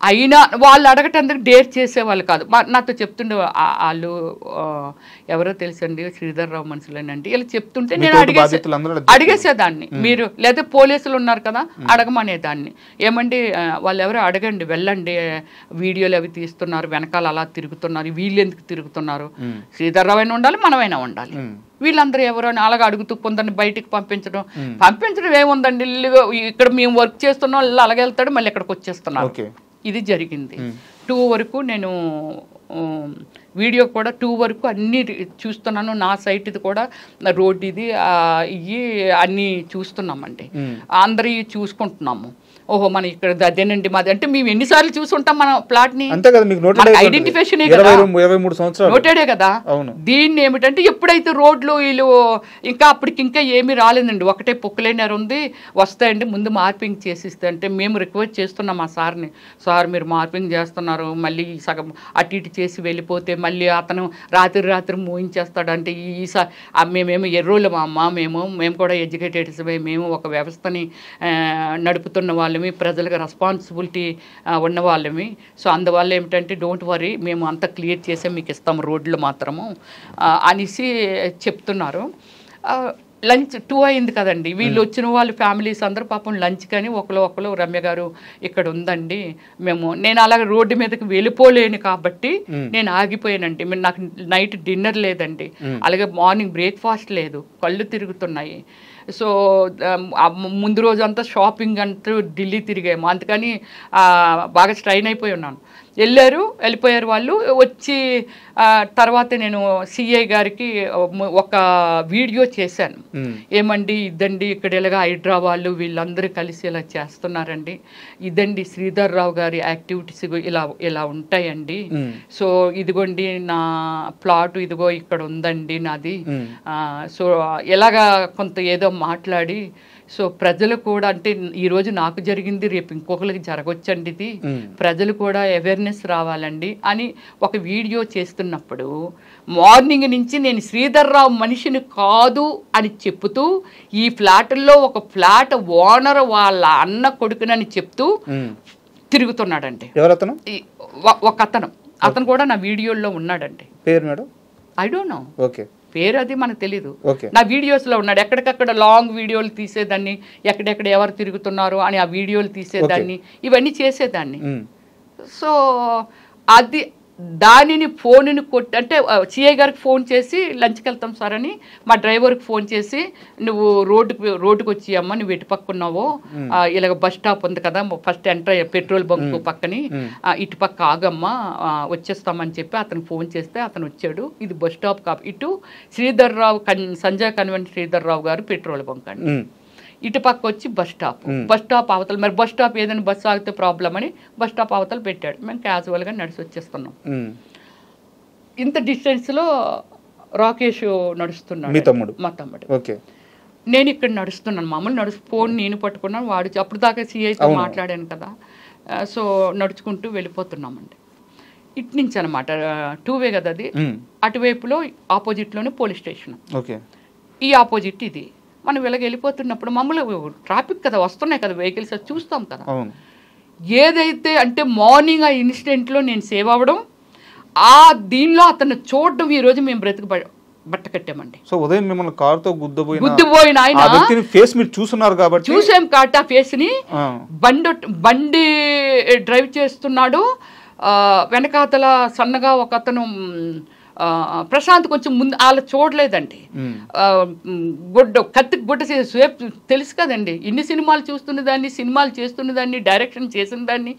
అయినా వాళ్ళు అడగటానికి డేర్ చేసేవాళ్ళు కాదు. నాతో చెప్తుండే వాళ్ళు ఎవరో తెలుసండి శ్రీధర్ రావు మనుషులేనండి ఇలా చెప్తుంటే నేను అడిగేసేదాన్ని. మీరు లేదా పోలీసులు ఉన్నారు కదా అడగమనేదాన్ని, ఏమండి వాళ్ళు ఎవరో అడగండి, వెళ్ళండి, వీడియోలు అవి తీస్తున్నారు, వెనకాల అలా తిరుగుతున్నారు, వీళ్ళు ఎందుకు తిరుగుతున్నారు, శ్రీధర్ రావు అయినా ఉండాలి, మనమైనా ఉండాలి, వీళ్ళందరూ ఎవరో అని అలాగా అడుగుతూ కొందరిని బయటికి పంపించడం ఏముందండి, ఇక్కడ మేము వర్క్ చేస్తున్నాం, అలాగే వెళ్తాడు, మళ్ళీ ఇక్కడికి వచ్చేస్తున్నారు. ఇది జరిగింది. 2 వరకు నేను వీడియో కూడా 2 వరకు అన్నీ చూస్తున్నాను. నా సైట్ ఇది కూడా రోడ్ ఇది ఇవి అన్నీ చూస్తున్నామండి, అందరి చూసుకుంటున్నాము. ఓహో మన ఇక్కడ అదేనండి మాది అంటే మేము ఎన్నిసార్లు చూసుంటాం మన ప్లాట్ ని, ఐడెంటిఫికేషన్ నోటెడే కదా. దీన్ని ఏమిటంటే ఎప్పుడైతే రోడ్లు వీళ్ళు ఇంకా అప్పటికింకా ఏమీ రాలేదండి, ఒకటే పొక్కులైనర్ ఉంది, వస్తాయండి ముందు మార్పింగ్ చేసిస్తే అంటే మేము రిక్వెస్ట్ చేస్తున్నాం ఆ సార్ని, సార్ మీరు మార్పింగ్ చేస్తున్నారు, మళ్ళీ సగం అటు ఇటు చేసి వెళ్ళిపోతే మళ్ళీ అతను రాత్రి మూయించేస్తాడు అంటే మేమేమో ఎర్రోళ్ళం అమ్మ, మేము కూడా ఎడ్యుకేటెడ్స్, మేము ఒక వ్యవస్థని నడుపుతున్న వాళ్ళమి, ప్రజలకు రెస్పాన్సిబిలిటీ ఉన్న వాళ్ళమి. సో అందువల్ల ఏమిటంటే డోంట్ వరీ మేము అంతా క్లియర్ చేసే మీకు ఇస్తాము రోడ్లు మాత్రము అనేసి చెప్తున్నారు. లంచ్ 2 అయింది కదండి, వీళ్ళు వచ్చిన వాళ్ళు ఫ్యామిలీస్ అందరూ పాపం లంచ్ కానీ ఒకరు రమ్య గారు ఇక్కడ ఉందండి నేను అలాగే రోడ్డు మీదకి వెళ్ళిపోలేను కాబట్టి నేను ఆగిపోయానండి. నాకు నైట్ డిన్నర్ లేదండి, అలాగే మార్నింగ్ బ్రేక్ఫాస్ట్ లేదు, కళ్ళు తిరుగుతున్నాయి. సో ముందు రోజు అంతా షాపింగ్ అంటూ ఢిల్లీ తిరిగాము, అందుకని బాగా స్ట్రైన్ అయిపోయి ఉన్నాను. వెళ్ళిపోయారు వాళ్ళు. వచ్చి తర్వాత నేను సిఐ గారికి ఒక వీడియో చేశాను, ఏమండి ఇదండి ఇక్కడ ఇలాగా హైడ్రా వాళ్ళు వీళ్ళందరూ కలిసి ఇలా చేస్తున్నారండి, ఇదండి శ్రీధర్ రావు గారి యాక్టివిటీస్ ఇలా ఉంటాయండి. సో ఇదిగోండి నా ప్లాట్, ఇదిగో ఇక్కడ ఉందండి నాది. సో ఎలాగా కొంత ఏదో మాట్లాడి, సో ప్రజలు కూడా అంటే ఈరోజు నాకు జరిగింది రేపు ఇంకొకరికి జరగొచ్చండి, ఇది ప్రజలు కూడా అవేర్నెస్ రావాలండి అని ఒక వీడియో చేస్తున్నప్పుడు మార్నింగ్ నుంచి నేను శ్రీధర్ రావు మనిషిని కాదు అని చెప్తూ ఈ ఫ్లాట్లో ఒక ఫ్లాట్ ఓనర్ వాళ్ళ అన్న కొడుకునని చెప్తూ తిరుగుతున్నాడండి. ఒక అతను కూడా నా వీడియోలో ఉన్నాడండి. పేరు madam I don't know, okay, పేరు అది మనకు తెలీదు. నా వీడియోస్లో ఉన్నాడు. ఎక్కడికక్కడ లాంగ్ వీడియోలు తీసేదాన్ని, ఎక్కడెక్కడ ఎవరు తిరుగుతున్నారు అని ఆ వీడియోలు తీసేదాన్ని, ఇవన్నీ చేసేదాన్ని. సో దానిని ఫోన్ని కొట్టి అంటే సిఐ గారికి ఫోన్ చేసి లంచ్కి వెళ్తాం సార్ అని మా డ్రైవర్కి ఫోన్ చేసి, నువ్వు రోడ్డుకి వచ్చి అమ్మ నువ్వు ఎటు పక్కున్నావో ఇలాగ బస్ స్టాప్ ఉంది కదా ఫస్ట్ ఎంటర్ పెట్రోల్ బంక్ పక్కని ఇటు పక్క ఆగమ్మా వచ్చేస్తామని చెప్పి అతను ఫోన్ చేస్తే అతను వచ్చాడు. ఇది బస్ స్టాప్ ఇటు శ్రీధర్ రావు సంజయ్ కన్వెంట్ శ్రీధర్ రావు గారు పెట్రోల్ బంక్ అండి. ఇటు పక్క వచ్చి బస్ స్టాప్ అవతల, మరి బస్ స్టాప్ ఏదైనా బస్సు ఆగితే ప్రాబ్లం అని బస్ స్టాప్ అవతల పెట్టాడు. మేము క్యాజువల్గా నడిచి వచ్చేస్తున్నాం. ఇంత డిస్టెన్స్లో రాకేష్ నడుస్తున్నాడు, మా తమ్ముడు. నేను ఇక్కడ నడుస్తున్నాను, మామూలు ఫోన్ నేను పట్టుకున్నాను, వాడు అప్పుడు దాకా సిఐతో మాట్లాడాను కదా. సో నడుచుకుంటూ వెళ్ళిపోతున్నామండి. ఇటు నుంచి అనమాట 2 వే కదా అది, అటువైపులో ఆపోజిట్లోనే పోలీస్ స్టేషన్, ఈ ఆపోజిట్ ఇది. మనం వెళ్ళిపోతున్నప్పుడు మమ్మల్ని ట్రాఫిక్ కదా వస్తున్నాయి కదా వెహికల్స్ చూస్తాం కదా. ఏదైతే అంటే మార్నింగ్ ఆ ఇన్సిడెంట్లో నేను సేవ్ అవ్వడం, దీనిలో అతను చూడడం, ఈరోజు మేము బ్రతుకు బట్ట కట్టామండి. సో ఉదయం మిమ్మల్ని కారుతో గుద్దుపోయిన ఆయన ఫేస్ మీరు చూస్తున్నారు కాబట్టి చూసాం కాబట్టి ఆ ఫేస్ ని బండి డ్రైవ్ చేస్తున్నాడు, వెనకాతల సన్నగా ఒక అతను ప్రశాంత్ కొంచెం ముందు వాళ్ళ చూడలేదండి. కత్తికి గుడ్డ తెలుసు కదండి, ఇన్ని సినిమాలు చూస్తున్నదాన్ని, సినిమాలు చేస్తున్నదాన్ని, డైరెక్షన్ చేసిన దాన్ని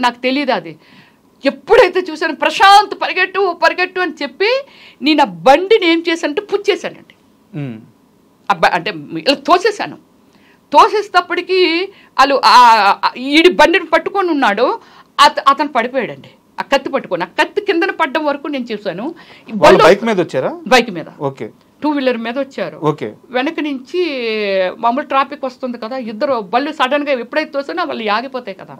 నాకు తెలియదు. అది ఎప్పుడైతే చూసాను ప్రశాంత్ పరిగెట్టు అని చెప్పి నేను ఆ బండిని ఏం చేశానంటే పుచ్చేసానండి. అంటే ఇలా తోసేసేటప్పటికి వాళ్ళు ఈడి బండిని పట్టుకొని ఉన్నాడు, అతను పడిపోయాడండి. ఆ కత్తి పట్టుకొని, ఆ కత్తి కిందన పడ్డం వరకు నేను చూసాను. బైక్ మీద వచ్చారా? బైక్ మీద, 2 వీలర్ మీద వచ్చారు. వెనక నుంచి మామూలు ట్రాఫిక్ వస్తుంది కదా, ఇద్దరు బళ్ళు సడన్ గా ఎప్పుడైతే తోసానో వాళ్ళు ఆగిపోతాయి కదా.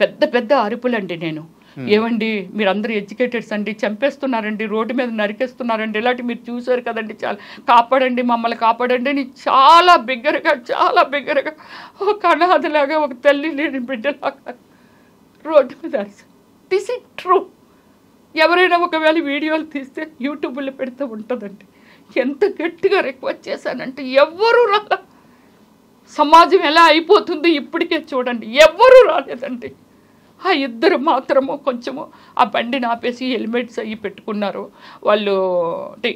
పెద్ద పెద్ద అరుపులండి. నేను ఏమండి మీరందరూ ఎడ్యుకేటెడ్స్ అండి, చంపేస్తున్నారండి, రోడ్డు మీద నరికేస్తున్నారండి, ఇలాంటి మీరు చూసారు కదండి, చాలా కాపాడండి మమ్మల్ని కాపాడండి అని చాలా బిగ్గరగా ఒక అనాథలాగా, ఒక తల్లి లేని బిడ్డలాగా రోడ్డు మీద అరిసి. This is true. ఎవరైనా ఒకవేళ వీడియోలు తీస్తే యూట్యూబ్లో పెడుతూ ఉంటుందండి. ఎంత గట్టిగా రిక్వెస్ట్ చేశానంటే ఎవ్వరూ రాల. సమాజం ఎలా అయిపోతుంది ఇప్పటికే చూడండి, ఎవ్వరూ రాలేదండి. ఆ ఇద్దరు మాత్రము కొంచెము ఆ బండిని ఆపేసి హెల్మెట్స్ అవి పెట్టుకున్నారు వాళ్ళు. అంటే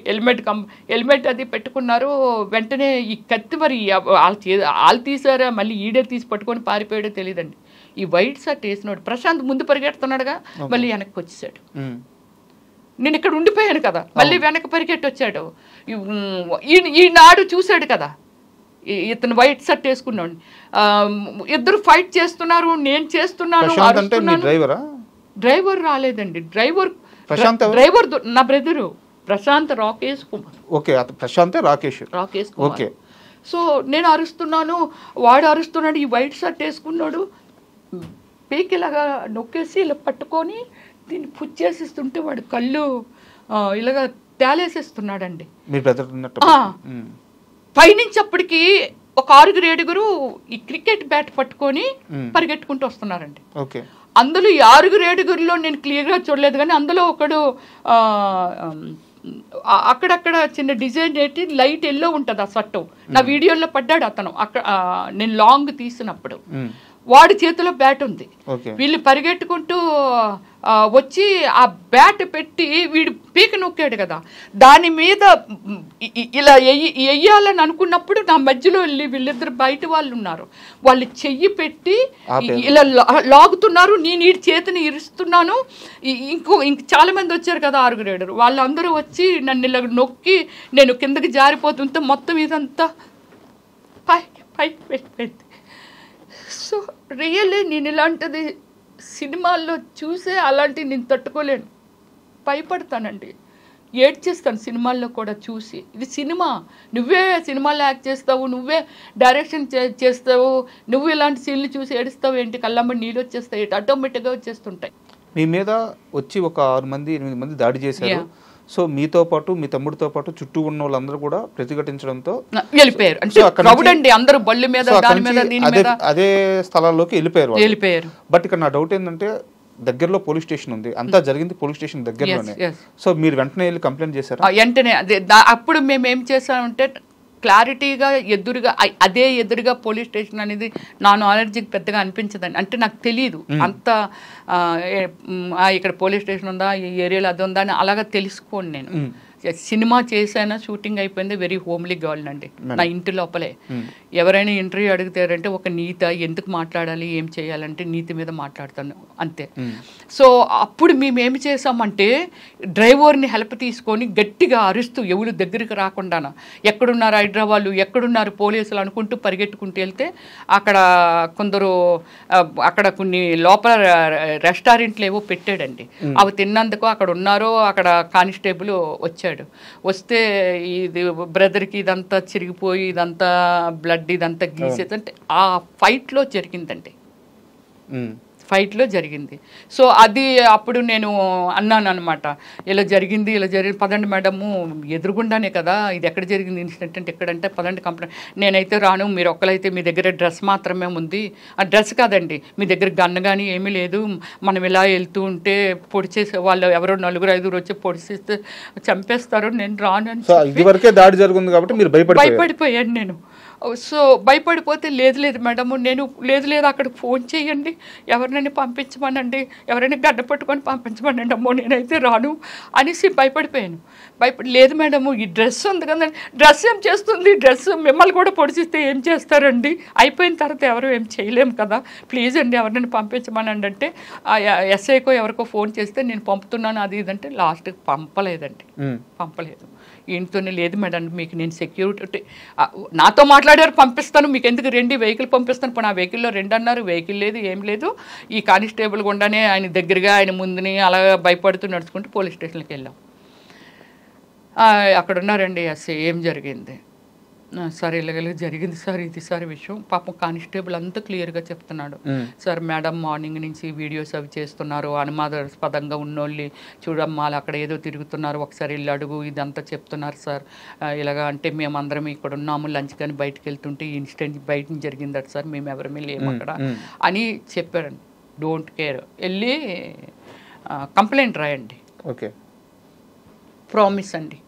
హెల్మెట్ అది పెట్టుకున్నారు. వెంటనే ఈ కత్తి మరి వాళ్ళు తీసారా మళ్ళీ ఈడే తీసి పట్టుకొని పారిపోయాడో తెలియదండి. ఈ వైట్ షర్ట్ వేసినాడు ప్రశాంత్ ముందు పరిగెడుతున్నాడుగా, మళ్ళీ వెనక్కి వచ్చేసాడు. నేను ఇక్కడ ఉండిపోయాను కదా, మళ్ళీ వెనక్కి పరిగెట్టి వచ్చాడు. ఈనాడు చూశాడు కదా, ఇతను వైట్ షర్ట్ వేసుకున్నాడు. ఇద్దరు ఫైట్ చేస్తున్నారు, నేను చేస్తున్నాను. డ్రైవర్ రాలేదండి. డ్రైవర్ నా బ్రదరు ప్రశాంత్ రాకేష్ కుమార్. రాకేష్ కుమార్. సో నేను అరుస్తున్నాను, వాడు అరుస్తున్నాడు. ఈ వైట్ షర్ట్ వేసుకున్నాడు, పీకిలాగా నొక్కేసి ఇలా పట్టుకొని దీన్ని పుచ్చేసిస్తుంటే వాడు కళ్ళు ఇలాగా తేలేసేస్తున్నాడండి. పైనుంచి అప్పటికి ఒక 6-7 ఈ క్రికెట్ బ్యాట్ పట్టుకొని పరిగెట్టుకుంటూ వస్తున్నారండి. అందులో ఈ 6-7 నేను క్లియర్గా చూడలేదు, కానీ అందులో ఒకడు అక్కడక్కడ చిన్న డిజైన్ ఏంటి లైట్ ఎల్లో ఉంటుంది ఆ షర్టు. నా వీడియోలో పడ్డాడు అతను అక్కడ, నేను లాంగ్ తీసినప్పుడు. వాడి చేతిలో బ్యాట్ ఉంది. వీళ్ళు పరిగెట్టుకుంటూ వచ్చి ఆ బ్యాట్ పెట్టి వీడు పీక నొక్కాడు కదా, దాని మీద ఇలా వెయ్యాలని అనుకున్నప్పుడు నా మధ్యలో వెళ్ళి వీళ్ళిద్దరు బయట వాళ్ళు ఉన్నారు, వాళ్ళు చెయ్యి పెట్టి ఇలా లాగుతున్నారు. నేను ఈ చేతిని ఇరుస్తున్నాను. ఇంక చాలా మంది వచ్చారు కదా, 6 వాళ్ళందరూ వచ్చి నన్ను ఇలా నొక్కి నేను కిందకి జారిపోతుంటే మొత్తం ఇదంతా పైకి వెళ్ళిపోయింది. సో రియల్లీ నేను ఇలాంటిది సినిమాల్లో చూసే అలాంటివి నేను తట్టుకోలేను, భయపడతానండి, ఏడ్చేస్తాను సినిమాల్లో కూడా చూసి. ఇది సినిమా, నువ్వే సినిమాల్లో యాక్ట్ చేస్తావు, నువ్వే డైరెక్షన్ చేస్తావు, నువ్వు ఇలాంటి సీన్లు చూసి ఏడుస్తావు ఏంటి, కళ్ళమ్మ నీళ్ళు వచ్చేస్తాయి, ఆటోమేటిక్గా వచ్చేస్తుంటాయి. మీ మీద వచ్చి ఒక 6-8 మంది దాడి చేశారు. సో మీతో పాటు మీ తమ్ముడితో పాటు చుట్టూ ఉన్న వాళ్ళందరూ కూడా ప్రతిఘటించడంతో వెళ్ళిపోయారు. అందరూ బళ్ళు మీద అదే స్థలాల్లోకి వెళ్ళిపోయారు. బట్ ఇక్కడ నా డౌట్ ఏంటంటే, దగ్గరలో పోలీస్ స్టేషన్ ఉంది, అంతా జరిగింది పోలీస్ స్టేషన్ దగ్గరలోనే. సో మీరు వెంటనే వెళ్ళి కంప్లైంట్ చేశారు? వెంటనే అప్పుడు మేము ఏం చేసామంటే, క్లారిటీగా ఎదురుగా పోలీస్ స్టేషన్ అనేది నా నాలెడ్జ్కి పెద్దగా అనిపించదండి. అంటే నాకు తెలియదు అంత ఇక్కడ పోలీస్ స్టేషన్ ఉందా, ఈ ఏరియాలో అది ఉందా అని అలాగా తెలుసుకోండి. నేను సినిమా చేశాను, షూటింగ్ అయిపోయింది, వెరీ హోమ్లీ గర్ల్ అండి నా ఇంటి లోపలే. ఎవరైనా ఇంటర్వ్యూ అడుగుతారంటే ఒక నీతి, ఎందుకు మాట్లాడాలి, ఏం చేయాలంటే నీతి మీద మాట్లాడతాను అంతే. సో అప్పుడు మేము ఏమి చేసామంటే, డ్రైవర్ని హెల్ప్ తీసుకొని గట్టిగా అరుస్తూ ఎవరు దగ్గరికి రాకుండా, ఎక్కడున్నారు హైదరాబాద్, ఎక్కడున్నారు పోలీసులు అనుకుంటూ పరిగెట్టుకుంటూ వెళ్తే అక్కడ కొందరు అక్కడ కొన్ని లోపల రెస్టారెంట్లు ఏవో పెట్టాడండి, అవి తిన్నందుకు అక్కడ ఉన్నారో అక్కడ కానిస్టేబుల్ వచ్చాడు. వస్తే ఇది బ్రదర్కి ఇదంతా చిరిగిపోయి ఇదంతా బ్లడ్ ఇదంతా గీసేది అంటే ఆ ఫైట్లో జరిగిందండి, ఫైట్లో జరిగింది. సో అది అప్పుడు నేను అన్నాను అనమాట, ఇలా జరిగింది పదండి మేడము, ఎదురుగుండానే కదా ఇది, ఎక్కడ జరిగింది ఇన్సిడెంట్ అంటే ఎక్కడంటే పదండి కంప్లైంట్. నేనైతే రాను, మీరు ఒక్కలైతే మీ దగ్గర డ్రెస్ మాత్రమే ఉంది, ఆ డ్రెస్ కాదండి మీ దగ్గర గన్ కానీ ఏమీ లేదు, మనం ఇలా వెళ్తూ ఉంటే పొడిచేసే వాళ్ళు ఎవరో 4-5 వచ్చి పొడిచేస్తే చంపేస్తారు, నేను రాను అని దాడి జరుగుతుంది కాబట్టి మీరు భయపడిపోయాను నేను. సో భయపడిపోతే లేదు మేడము, నేను లేదు అక్కడ ఫోన్ చేయండి, ఎవరినైనా పంపించమనండి, ఎవరైనా గడ్డ పట్టుకొని పంపించమనండి, అమ్మో నేనైతే రాను అనేసి భయపడిపోయాను. లేదు మేడము ఈ డ్రెస్ ఉంది కదండి, డ్రెస్ ఏం చేస్తుంది, డ్రెస్ మిమ్మల్ని కూడా పొడిచిస్తే ఏం చేస్తారండి, అయిపోయిన తర్వాత ఎవరు ఏం చేయలేము కదా, ప్లీజ్ అండి ఎవరినైనా పంపించమనండి అంటే ఎస్ఐకో ఎవరికో ఫోన్ చేస్తే నేను పంపుతున్నాను అది ఇదంటే లాస్ట్కి పంపలేదు. ఈయనతోనే లేదు మేడం మీకు నేను సెక్యూరిటీ నాతో మాట్లాడారు, పంపిస్తాను, మీకు ఎందుకు 2 వెహికల్ పంపిస్తాను, ఇప్పుడు ఆ వెహికల్లో 2 అన్నారు, వెహికల్ లేదు ఏం లేదు. ఈ కానిస్టేబుల్ గుండానే ఆయన దగ్గరగా ఆయన ముందుని అలా భయపడుతూ నడుచుకుంటూ పోలీస్ స్టేషన్కి వెళ్ళాం. అక్కడ ఉన్నారండి ఎస్ఐ, ఏం జరిగింది సార్, ఇలాగ జరిగింది సార్, ఇది సార్ విషయం. పాపం కానిస్టేబుల్ అంతా క్లియర్గా చెప్తున్నాడు, సార్ మేడం మార్నింగ్ నుంచి వీడియోస్ అవి చేస్తున్నారు, అనుమానాస్పదంగా ఉన్నోళ్ళు చూడమ్మా అక్కడ ఏదో తిరుగుతున్నారు, ఒకసారి వెళ్ళి అడుగు, ఇదంతా చెప్తున్నారు సార్. ఇలాగా అంటే మేమందరం ఇక్కడ ఉన్నాము, లంచ్ కానీ బయటకు వెళ్తుంటే ఈ ఇన్సిడెంట్ బయట జరిగిందట సార్, మేము ఎవరమే లేము అక్కడ అని చెప్పారండి. డోంట్ కేర్, వెళ్ళి కంప్లైంట్ రాయండి, ఓకే ప్రామిస్ అండి.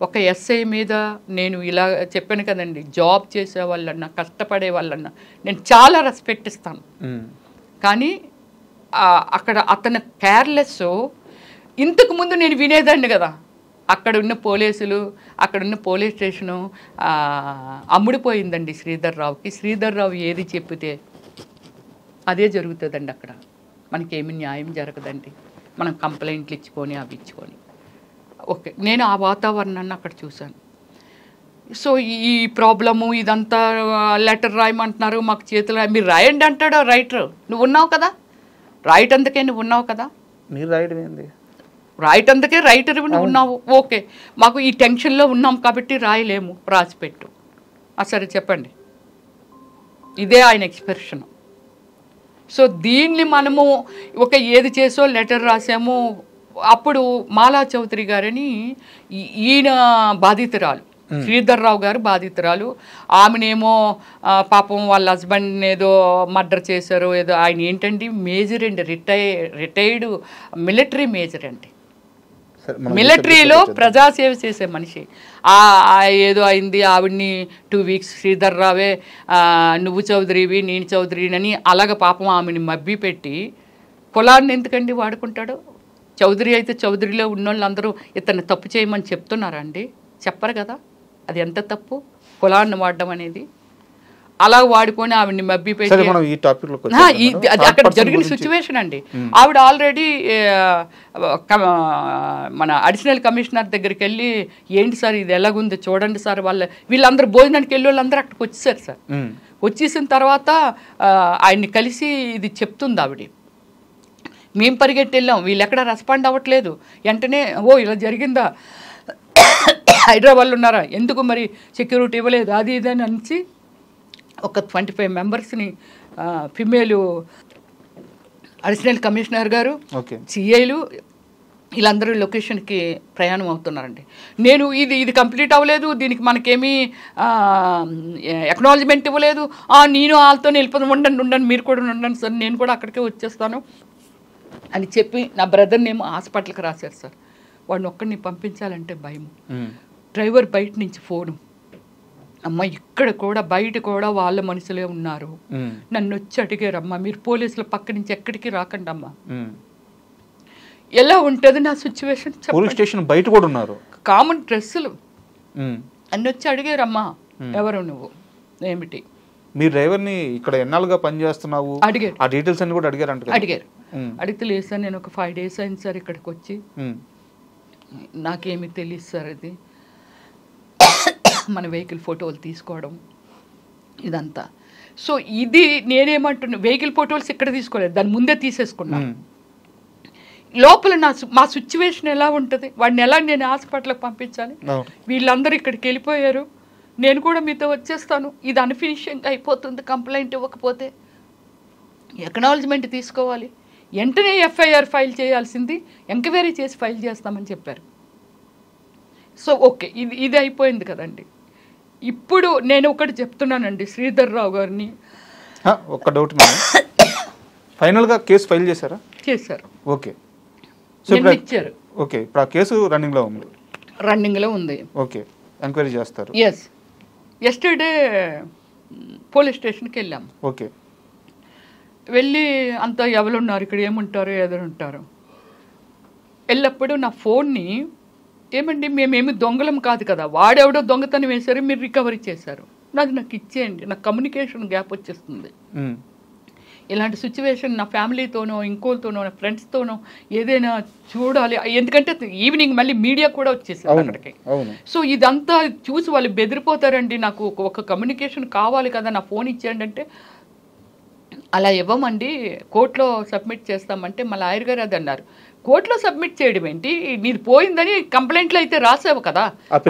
ఒక ఎస్ఐ మీద నేను ఇలా చెప్పాను కదండి, జాబ్ చేసే వాళ్ళన్నా కష్టపడే వాళ్ళన్నా నేను చాలా రెస్పెక్ట్ ఇస్తాను, కానీ అక్కడ అతను కేర్లెస్. ఇంతకుముందు నేను వినేదాన్ని కదా, అక్కడ ఉన్న పోలీసులు, అక్కడున్న పోలీస్ స్టేషను అమ్ముడిపోయిందండి శ్రీధర్రావుకి. శ్రీధర్రావు ఏది చెప్పితే అదే జరుగుతుందండి, అక్కడ మనకేమి న్యాయం జరగదండి, మనం కంప్లైంట్లు ఇచ్చుకొని అవి ఇచ్చుకొని. ఓకే, నేను ఆ వాతావరణాన్ని అక్కడ చూశాను. సో ఈ ప్రాబ్లము ఇదంతా లెటర్ రాయమంటున్నారు, మాకు చేతులు మీరు రాయండి అంటాడు రైటర్. నువ్వు ఉన్నావు కదా, రైట్ అందుకే నువ్వు ఉన్నావు కదా, మీరు రాయడం ఏంది, రైట్ అందుకే రైటర్ నువ్వు ఉన్నావు. ఓకే, మాకు ఈ టెన్షన్లో ఉన్నాం కాబట్టి రాయలేము, రాసిపెట్టు. సరే చెప్పండి, ఇదే ఆయన ఎక్స్ప్రెషన్. సో దీన్ని మనము ఒక ఏది చేసో లెటర్ రాసాము. అప్పుడు మాలా చౌదరి గారని ఈయన బాధితురాలు, శ్రీధర్రావు గారు బాధితురాలు. ఆమెనేమో పాపం వాళ్ళ హస్బెండ్ ఏదో మర్డర్ చేశారు ఏదో. ఆయన ఏంటండి మేజర్ అండి, రిటైర్డ్ మిలిటరీ మేజర్ అండి. మిలిటరీలో ప్రజాసేవ చేసే మనిషి. ఏదో అయింది ఆవిడ్ని 2 weeks శ్రీధర్ రావే నువ్వు చౌదరివి నేను చౌదరిని అలాగ పాపం ఆమెని మబ్బి పెట్టి కులాన్ని ఎందుకండి వాడుకుంటాడు? చౌదరి అయితే చౌదరిలో ఉన్నోళ్ళు అందరూ ఇతన్ని తప్పు చేయమని చెప్తున్నారా అండి? చెప్పరు కదా. అది ఎంత తప్పు కులాన్ని వాడడం అనేది. అలా వాడుకొని ఆవిడ్ని మబ్బి పెట్టి అది అక్కడ జరిగిన సిచ్యువేషన్ అండి. ఆవిడ ఆల్రెడీ మన అడిషనల్ కమిషనర్ దగ్గరికి వెళ్ళి ఏంటి సార్ ఇది ఎలాగుంది చూడండి సార్, వీళ్ళందరూ భోజనానికి వెళ్ళి వాళ్ళందరూ అక్కడికి వచ్చేసారు సార్. వచ్చేసిన తర్వాత ఆయన్ని కలిసి ఇది చెప్తుంది ఆవిడ. మేము పరిగెట్టి వెళ్ళాం, వీళ్ళు ఎక్కడ రెస్పాండ్ అవ్వట్లేదు. వెంటనే ఇలా జరిగిందా, హైదరాబాద్లో ఉన్నారా, ఎందుకు మరి సెక్యూరిటీ ఇవ్వలేదు, అది ఇది అని అనిచి ఒక 25 మెంబర్స్ని ఫిమేలు అడిషనల్ కమిషనర్ గారు సిఐలు వీళ్ళందరూ లొకేషన్కి ప్రయాణం అవుతున్నారండి. నేను ఇది కంప్లీట్ అవ్వలేదు, దీనికి మనకేమీ ఎక్నాలజ్మెంట్ ఇవ్వలేదు, నేను వాళ్ళతో వెళ్ళిపోతాను, ఉండండి మీరు కూడా ఉండండి సార్, నేను కూడా అక్కడికే వచ్చేస్తాను అని చెప్పి నా బ్రదర్ని ఏమో హాస్పిటల్కి రాశారు సార్. వాడిని ఒక్కడిని పంపించాలంటే భయం. డ్రైవర్ బయట నుంచి ఫోను, అమ్మ ఇక్కడ కూడా బయట కూడా వాళ్ళ మనుషులే ఉన్నారు, నన్ను వచ్చి అడిగారమ్మా మీరు పోలీసుల పక్క నుంచి ఎక్కడికి రాకండి అమ్మా. ఎలా ఉంటుంది నా సిచ్యువేషన్? పోలీస్ స్టేషన్ బయట కూడా ఉన్నారు, కామన్ డ్రెస్సులు, నన్ను వచ్చి అడిగారమ్మా ఎవరు నువ్వు ఏమిటి, మీ డ్రైవర్ని ఇక్కడ ఎన్నాళ్ళుగా పనిచేస్తున్నావు అడిగారు. ఆ డీటెయిల్స్ అన్ని కూడా అడిగారు. అడిగితే లేదు సార్ నేను ఒక 5 days అయింది సార్ ఇక్కడికి వచ్చి, నాకేమీ తెలియదు సార్, అది మన వెహికల్ ఫోటోలు తీసుకోవడం ఇదంతా. సో ఇది నేనేమంటున్నా, వెహికల్ ఫోటోలు ఇక్కడ తీసుకోలేదు, దాని ముందే తీసేసుకున్నాను. లోపల మా సిచ్యువేషన్ ఎలా ఉంటుంది, వాడిని ఎలా నేను హాస్పిటల్కి పంపించాలి, వీళ్ళందరూ ఇక్కడికి వెళ్ళిపోయారు, నేను కూడా మీతో వచ్చేస్తాను, ఇది అన్ఫినిషింగ్ అయిపోతుంది కంప్లైంట్ ఇవ్వకపోతే, ఎక్నాలజ్మెంట్ తీసుకోవాలి, వెంటనే ఎఫ్ఐఆర్ ఫైల్ చేయాల్సింది ఎంక్వైరీ చేసి ఫైల్ చేస్తామని చెప్పారు. సో ఓకే, ఇది అయిపోయింది కదండి. ఇప్పుడు నేను ఒకటి చెప్తున్నానండి శ్రీధర్ రావు గారిని, ఒక్క డౌట్ మేడం, ఫైనల్గా కేసు ఫైల్ చేశారా? చేశారు. ఓకే, ఇచ్చారు. ఓకే, ఇప్పుడు ఆ కేసు రన్నింగ్లో ఉంది. ఓకే, ఎంక్వైరీ చేస్తారు. ఎస్, ఎస్టర్డే పోలీస్ స్టేషన్కి వెళ్ళాము. ఓకే, వెళ్ళి అంతా ఎవరున్నారు ఇక్కడ, ఏముంటారు ఎదురుంటారు, వెళ్ళప్పుడు నా ఫోన్ని ఏమండి మేమేమి దొంగలం కాదు కదా, వాడెవడో దొంగతనం వేశారు, మీరు రికవరీ చేశారు, నాకు ఇచ్చేయండి, నాకు కమ్యూనికేషన్ గ్యాప్ వచ్చేస్తుంది. ఇలాంటి సిచ్యువేషన్ నా ఫ్యామిలీతోనో ఇంకోతోనో నా ఫ్రెండ్స్తోనో ఏదైనా చూడాలి, ఎందుకంటే ఈవినింగ్ మళ్ళీ మీడియా కూడా వచ్చేసారు అక్కడికి. సో ఇదంతా చూసి వాళ్ళు బెదిరిపోతారండి, నాకు ఒక కమ్యూనికేషన్ కావాలి కదా, నా ఫోన్ ఇచ్చేయండి అంటే అలా ఇవ్వమండి, కోర్టులో సబ్మిట్ చేస్తామంటే మా లాయర్ గారు అది అన్నారు. కోర్టులో సబ్మిట్ చేయడం ఏంటి, నీది పోయిందని కంప్లైంట్లో అయితే రాసావు కదా,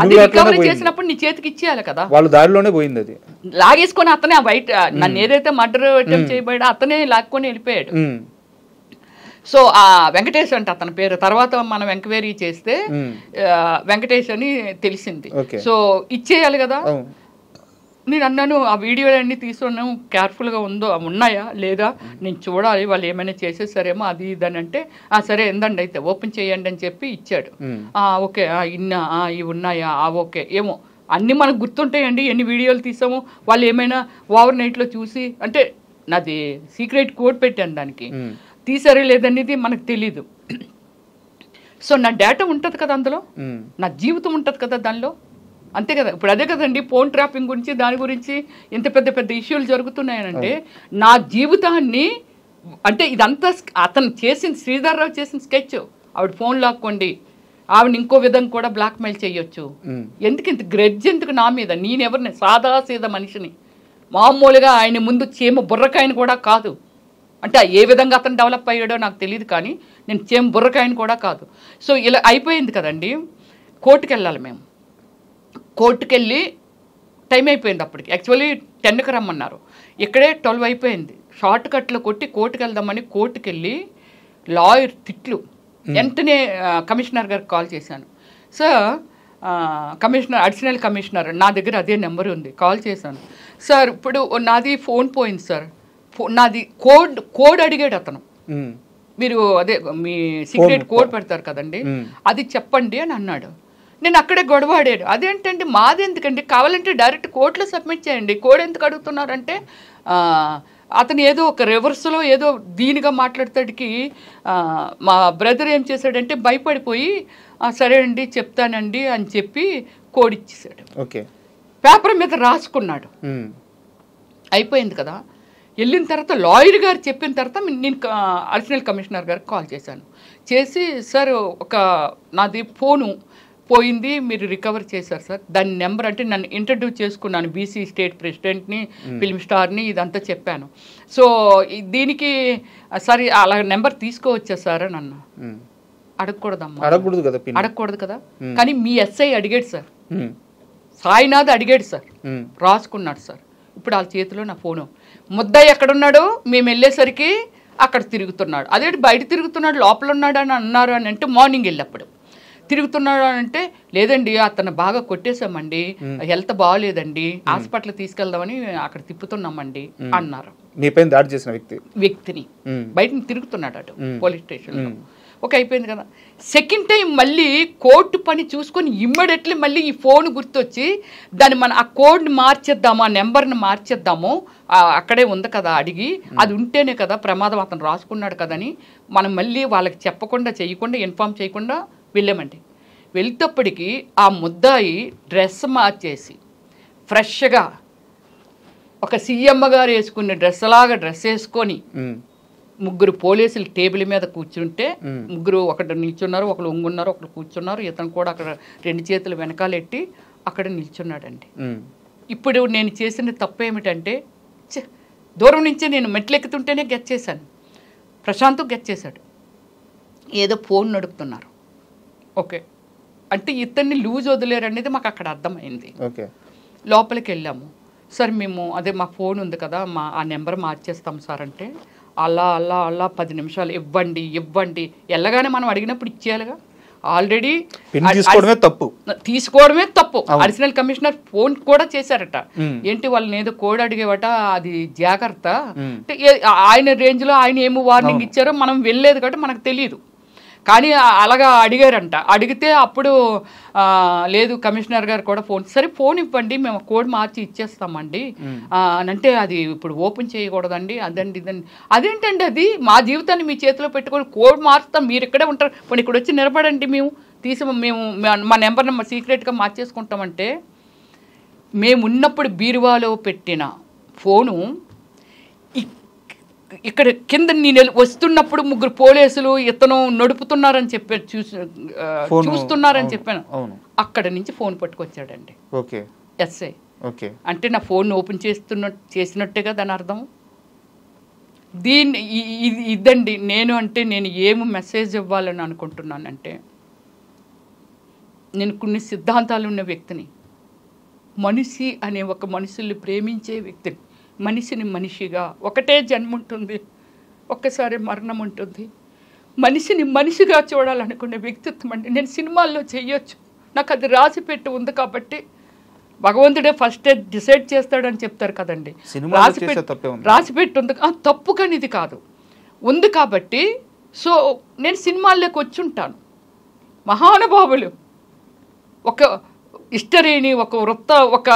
అది రికవరీ చేసినప్పుడు నీ చేతికి ఇచ్చేయాలి కదా. వాళ్ళ దారిలోనే పోయింది, అది లాగేసుకొని అతనే బయట నన్ను ఏదైతే మర్డర్ అటెంప్ట్ చేయబోయాడో అతనే లాక్కొని వెళ్ళిపోయాడు. సో ఆ వెంకటేష్ అంటే అతని పేరు, తర్వాత మనం ఎంక్వైరీ చేస్తే వెంకటేష్ అని తెలిసింది. సో ఇచ్చేయాలి కదా. నేను అన్నాను ఆ వీడియోలన్నీ తీసుకున్నాను, కేర్ఫుల్గా ఉన్నాయా లేదా నేను చూడాలి, వాళ్ళు ఏమైనా చేసేసారేమో అది ఇదని అంటే సరే ఎందండి అయితే ఓపెన్ చేయండి అని చెప్పి ఇచ్చాడు. ఓకే ఇవి ఉన్నాయా, ఓకే ఏమో అన్నీ మనకు గుర్తుంటాయండి, ఎన్ని వీడియోలు తీసామో, వాళ్ళు ఏమైనా ఓవర్ నైట్లో చూసి, అంటే నాది సీక్రెట్ కోడ్ పెట్టాను దానికి, తీసారే లేదనేది మనకు తెలీదు. సో నా డేటా ఉంటుంది కదా అందులో, నా జీవితం ఉంటుంది కదా దానిలో, అంతే కదా. ఇప్పుడు అదే కదండి ఫోన్ ట్రాపింగ్ గురించి దాని గురించి ఇంత పెద్ద పెద్ద ఇష్యూలు జరుగుతున్నాయనంటే నా జీవితాన్ని, అంటే ఇదంతా అతను చేసిన శ్రీధర్ రావు చేసిన స్కెచ్. ఆవిడ ఫోన్ లాక్కోండి, ఆవిడ ఇంకో విధంగా కూడా బ్లాక్మెయిల్ చేయొచ్చు. ఎందుకు ఇంత గ్రెడ్జ్ ఎందుకు నా మీద? నేనెవరిని, సాదా సీదా మనిషిని, మామూలుగా ఆయన ముందు చీమ బుర్రకాయని కూడా కాదు. అంటే ఏ విధంగా అతను డెవలప్ అయ్యాడో నాకు తెలియదు, కానీ నేను చీమ బుర్రకాయని కూడా కాదు. సో ఇలా అయిపోయింది కదండి. కోర్టుకు వెళ్ళాలి మేము, కోర్టుకు వెళ్ళి టైం అయిపోయింది అప్పటికి. యాక్చువల్లీ 10కి రమ్మన్నారు, ఇక్కడే 12 అయిపోయింది. షార్ట్ కట్లో కొట్టి కోర్టుకు వెళ్దామని కోర్టుకు వెళ్ళి లాయర్ తిట్లు. వెంటనే కమిషనర్ గారికి కాల్ చేశాను. సార్ కమిషనర్, అడిషనల్ కమిషనర్ నా దగ్గర అదే నెంబర్ ఉంది, కాల్ చేశాను. సార్ ఇప్పుడు నాది ఫోన్ పోయింది సార్, నాది కోడ్ అడిగాడు అతను, మీరు అదే మీ సీక్రెట్ కోడ్ పెడతారు కదండి, అది చెప్పండి అని అన్నాడు. నేను అక్కడే గొడవాడాను. అదేంటండి మాది ఎందుకండి, కావాలంటే డైరెక్ట్ కోర్టులో సబ్మిట్ చేయండి, కోడ్ ఎందుకు అడుగుతున్నారంటే అతను ఏదో ఒక రివర్స్లో ఏదో దీనిగా మాట్లాడతాడికి మా బ్రదర్ ఏం చేశాడంటే భయపడిపోయి సరే అండి చెప్తానండి అని చెప్పి కోడ్ ఇచ్చేసాడు. ఓకే, పేపర్ మీద రాసుకున్నాడు. అయిపోయింది కదా. వెళ్ళిన తర్వాత లాయర్ గారు చెప్పిన తర్వాత నేను అడిషనల్ కమిషనర్ గారికి కాల్ చేశాను. చేసి సార్ ఒక నాది ఫోను పోయింది, మీరు రికవర్ చేశారు సార్, దాని నెంబర్ అంటే నన్ను ఇంట్రడ్యూస్ చేసుకున్నాను, బీసీ స్టేట్ ప్రెసిడెంట్ని, ఫిల్మ్ స్టార్ని, ఇదంతా చెప్పాను. సో దీనికి సరే అలా నెంబర్ తీసుకోవచ్చా సార్ అని అన్నా. అడగకూడదమ్మా, అడగకూడదు కదా. కానీ మీ ఎస్ఐ అడిగాడు సార్, సాయినాథ్ అడిగాడు సార్, రాసుకున్నాడు సార్. ఇప్పుడు వాళ్ళ చేతిలో నా ఫోను. ముద్దాయి ఎక్కడున్నాడు, మేము వెళ్ళేసరికి అక్కడ తిరుగుతున్నాడు. అదే బయట తిరుగుతున్నాడు, లోపల ఉన్నాడు అని అన్నారు అని అంటే మార్నింగ్ వెళ్ళినప్పుడు తిరుగుతున్నాడు అని అంటే లేదండి అతను బాగా కొట్టేశామండి, హెల్త్ బాగాలేదండి, హాస్పిటల్ తీసుకెళ్దామని అక్కడ తిప్పుతున్నామండి అన్నారు. మీపైన దాడి చేసిన వ్యక్తిని బయట తిరుగుతున్నాడు అటు పోలీస్ స్టేషన్లో. ఓకే, అయిపోయింది కదా. సెకండ్ టైం మళ్ళీ కోర్టు పని చూసుకొని ఇమ్మీడియట్లీ మళ్ళీ ఈ ఫోన్ గుర్తొచ్చి దాన్ని మనం ఆ కోడ్ని మార్చేద్దాము, ఆ నెంబర్ని మార్చేద్దాము, అక్కడే ఉంది కదా అడిగి, అది ఉంటేనే కదా ప్రమాదం, అతను రాసుకున్నాడు కదని మనం మళ్ళీ వాళ్ళకి చెప్పకుండా చేయకుండా ఇన్ఫామ్ చేయకుండా వెళ్ళామండి. వెళ్తేప్పటికి ఆ ముద్దాయి డ్రెస్ మార్చేసి ఫ్రెష్గా ఒక సీఎమ్మ గారు వేసుకునే డ్రెస్ వేసుకొని ముగ్గురు పోలీసులు టేబుల్ మీద కూర్చుంటే ముగ్గురు ఒకటి నిల్చున్నారు, ఒకరు ఒంగున్నారు, ఒకరు కూర్చున్నారు. ఇతను కూడా అక్కడ 2 చేతులు వెనకాలెట్టి అక్కడ నిల్చున్నాడండి. ఇప్పుడు నేను చేసిన తప్పు ఏమిటంటే దూరం నుంచే నేను మెట్లు ఎక్కుతుంటేనే గెట్ చేశాను, ప్రశాంత్ గెట్ చేశాడు, ఏదో ఫోన్ నడుపుతున్నారు. ఓకే అంటే ఇతన్ని లూజ్ వదిలేరు అనేది మాకు అక్కడ అర్థమైంది. లోపలికి వెళ్ళాము. సార్ మేము అదే మా ఫోన్ ఉంది కదా, ఆ నెంబర్ మార్చేస్తాం సార్ అంటే అలా 10 నిమిషాలు ఇవ్వండి వెళ్ళగానే మనం అడిగినప్పుడు ఇచ్చేయాలిగా. ఆల్రెడీ తీసుకోవడమే తప్పు. అడిషనల్ కమిషనర్ ఫోన్ కూడా చేశారట, ఏంటి వాళ్ళని ఏదో కోడ్ అడిగేవట, అది జాగ్రత్త అంటే ఆయన రేంజ్లో ఆయన ఏమో వార్నింగ్ ఇచ్చారో మనం వెళ్ళలేదు కాబట్టి మనకు తెలియదు. కానీ అలాగా అడిగారంట. అడిగితే అప్పుడు లేదు కమిషనర్ గారు కూడా సరే ఫోన్ ఇవ్వండి మేము కోడ్ మార్చి ఇచ్చేస్తామండి అంటే అది ఇప్పుడు ఓపెన్ చేయకూడదండి, అదండి ఇదండి. అదేంటండి అది మా జీవితాన్ని మీ చేతిలో పెట్టుకొని కోడ్ మార్చుతాం, మీరు ఇక్కడే ఉంటారు, ఇప్పుడు ఇక్కడ వచ్చి నిలబడండి, మేము మా నెంబర్ని సీక్రెట్గా మార్చేసుకుంటామంటే మేము ఉన్నప్పుడు బీరువాలో పెట్టిన ఫోను ఇక్కడ కింద నేను వస్తున్నప్పుడు ముగ్గురు పోలీసులు ఇతను నడుపుతున్నారని చెప్పారు, చూస్తున్నారని చెప్పాను. అక్కడ నుంచి ఫోన్ పట్టుకొచ్చాడండి ఎస్ఐ. అంటే నా ఫోన్ ఓపెన్ చేసినట్టేగా దాని అర్థం. ఇదండి నేను ఏమి మెసేజ్ ఇవ్వాలని అనుకుంటున్నానంటే, నేను కొన్ని సిద్ధాంతాలు ఉన్న వ్యక్తిని, మనిషి అనే ఒక మనుషుల్ని ప్రేమించే వ్యక్తిని, మనిషిని మనిషిగా ఒకటే జన్మ ఉంటుంది, ఒక్కసారి మరణం ఉంటుంది, మనిషిని మనిషిగా చూడాలనుకునే వ్యక్తిత్వం అండి. నేను సినిమాల్లో చెయ్యొచ్చు, నాకు అది రాసిపెట్టి ఉంది కాబట్టి భగవంతుడే ఫస్ట్ డిసైడ్ చేస్తాడని చెప్తారు కదండి. రాసిపెట్టి ఉంది, తప్పు కానీ ఇది కాదు, ఉంది కాబట్టి సో నేను సినిమాల్లోకి వచ్చి ఉంటాను. మహానుభావులు ఒక హిస్టరీని ఒక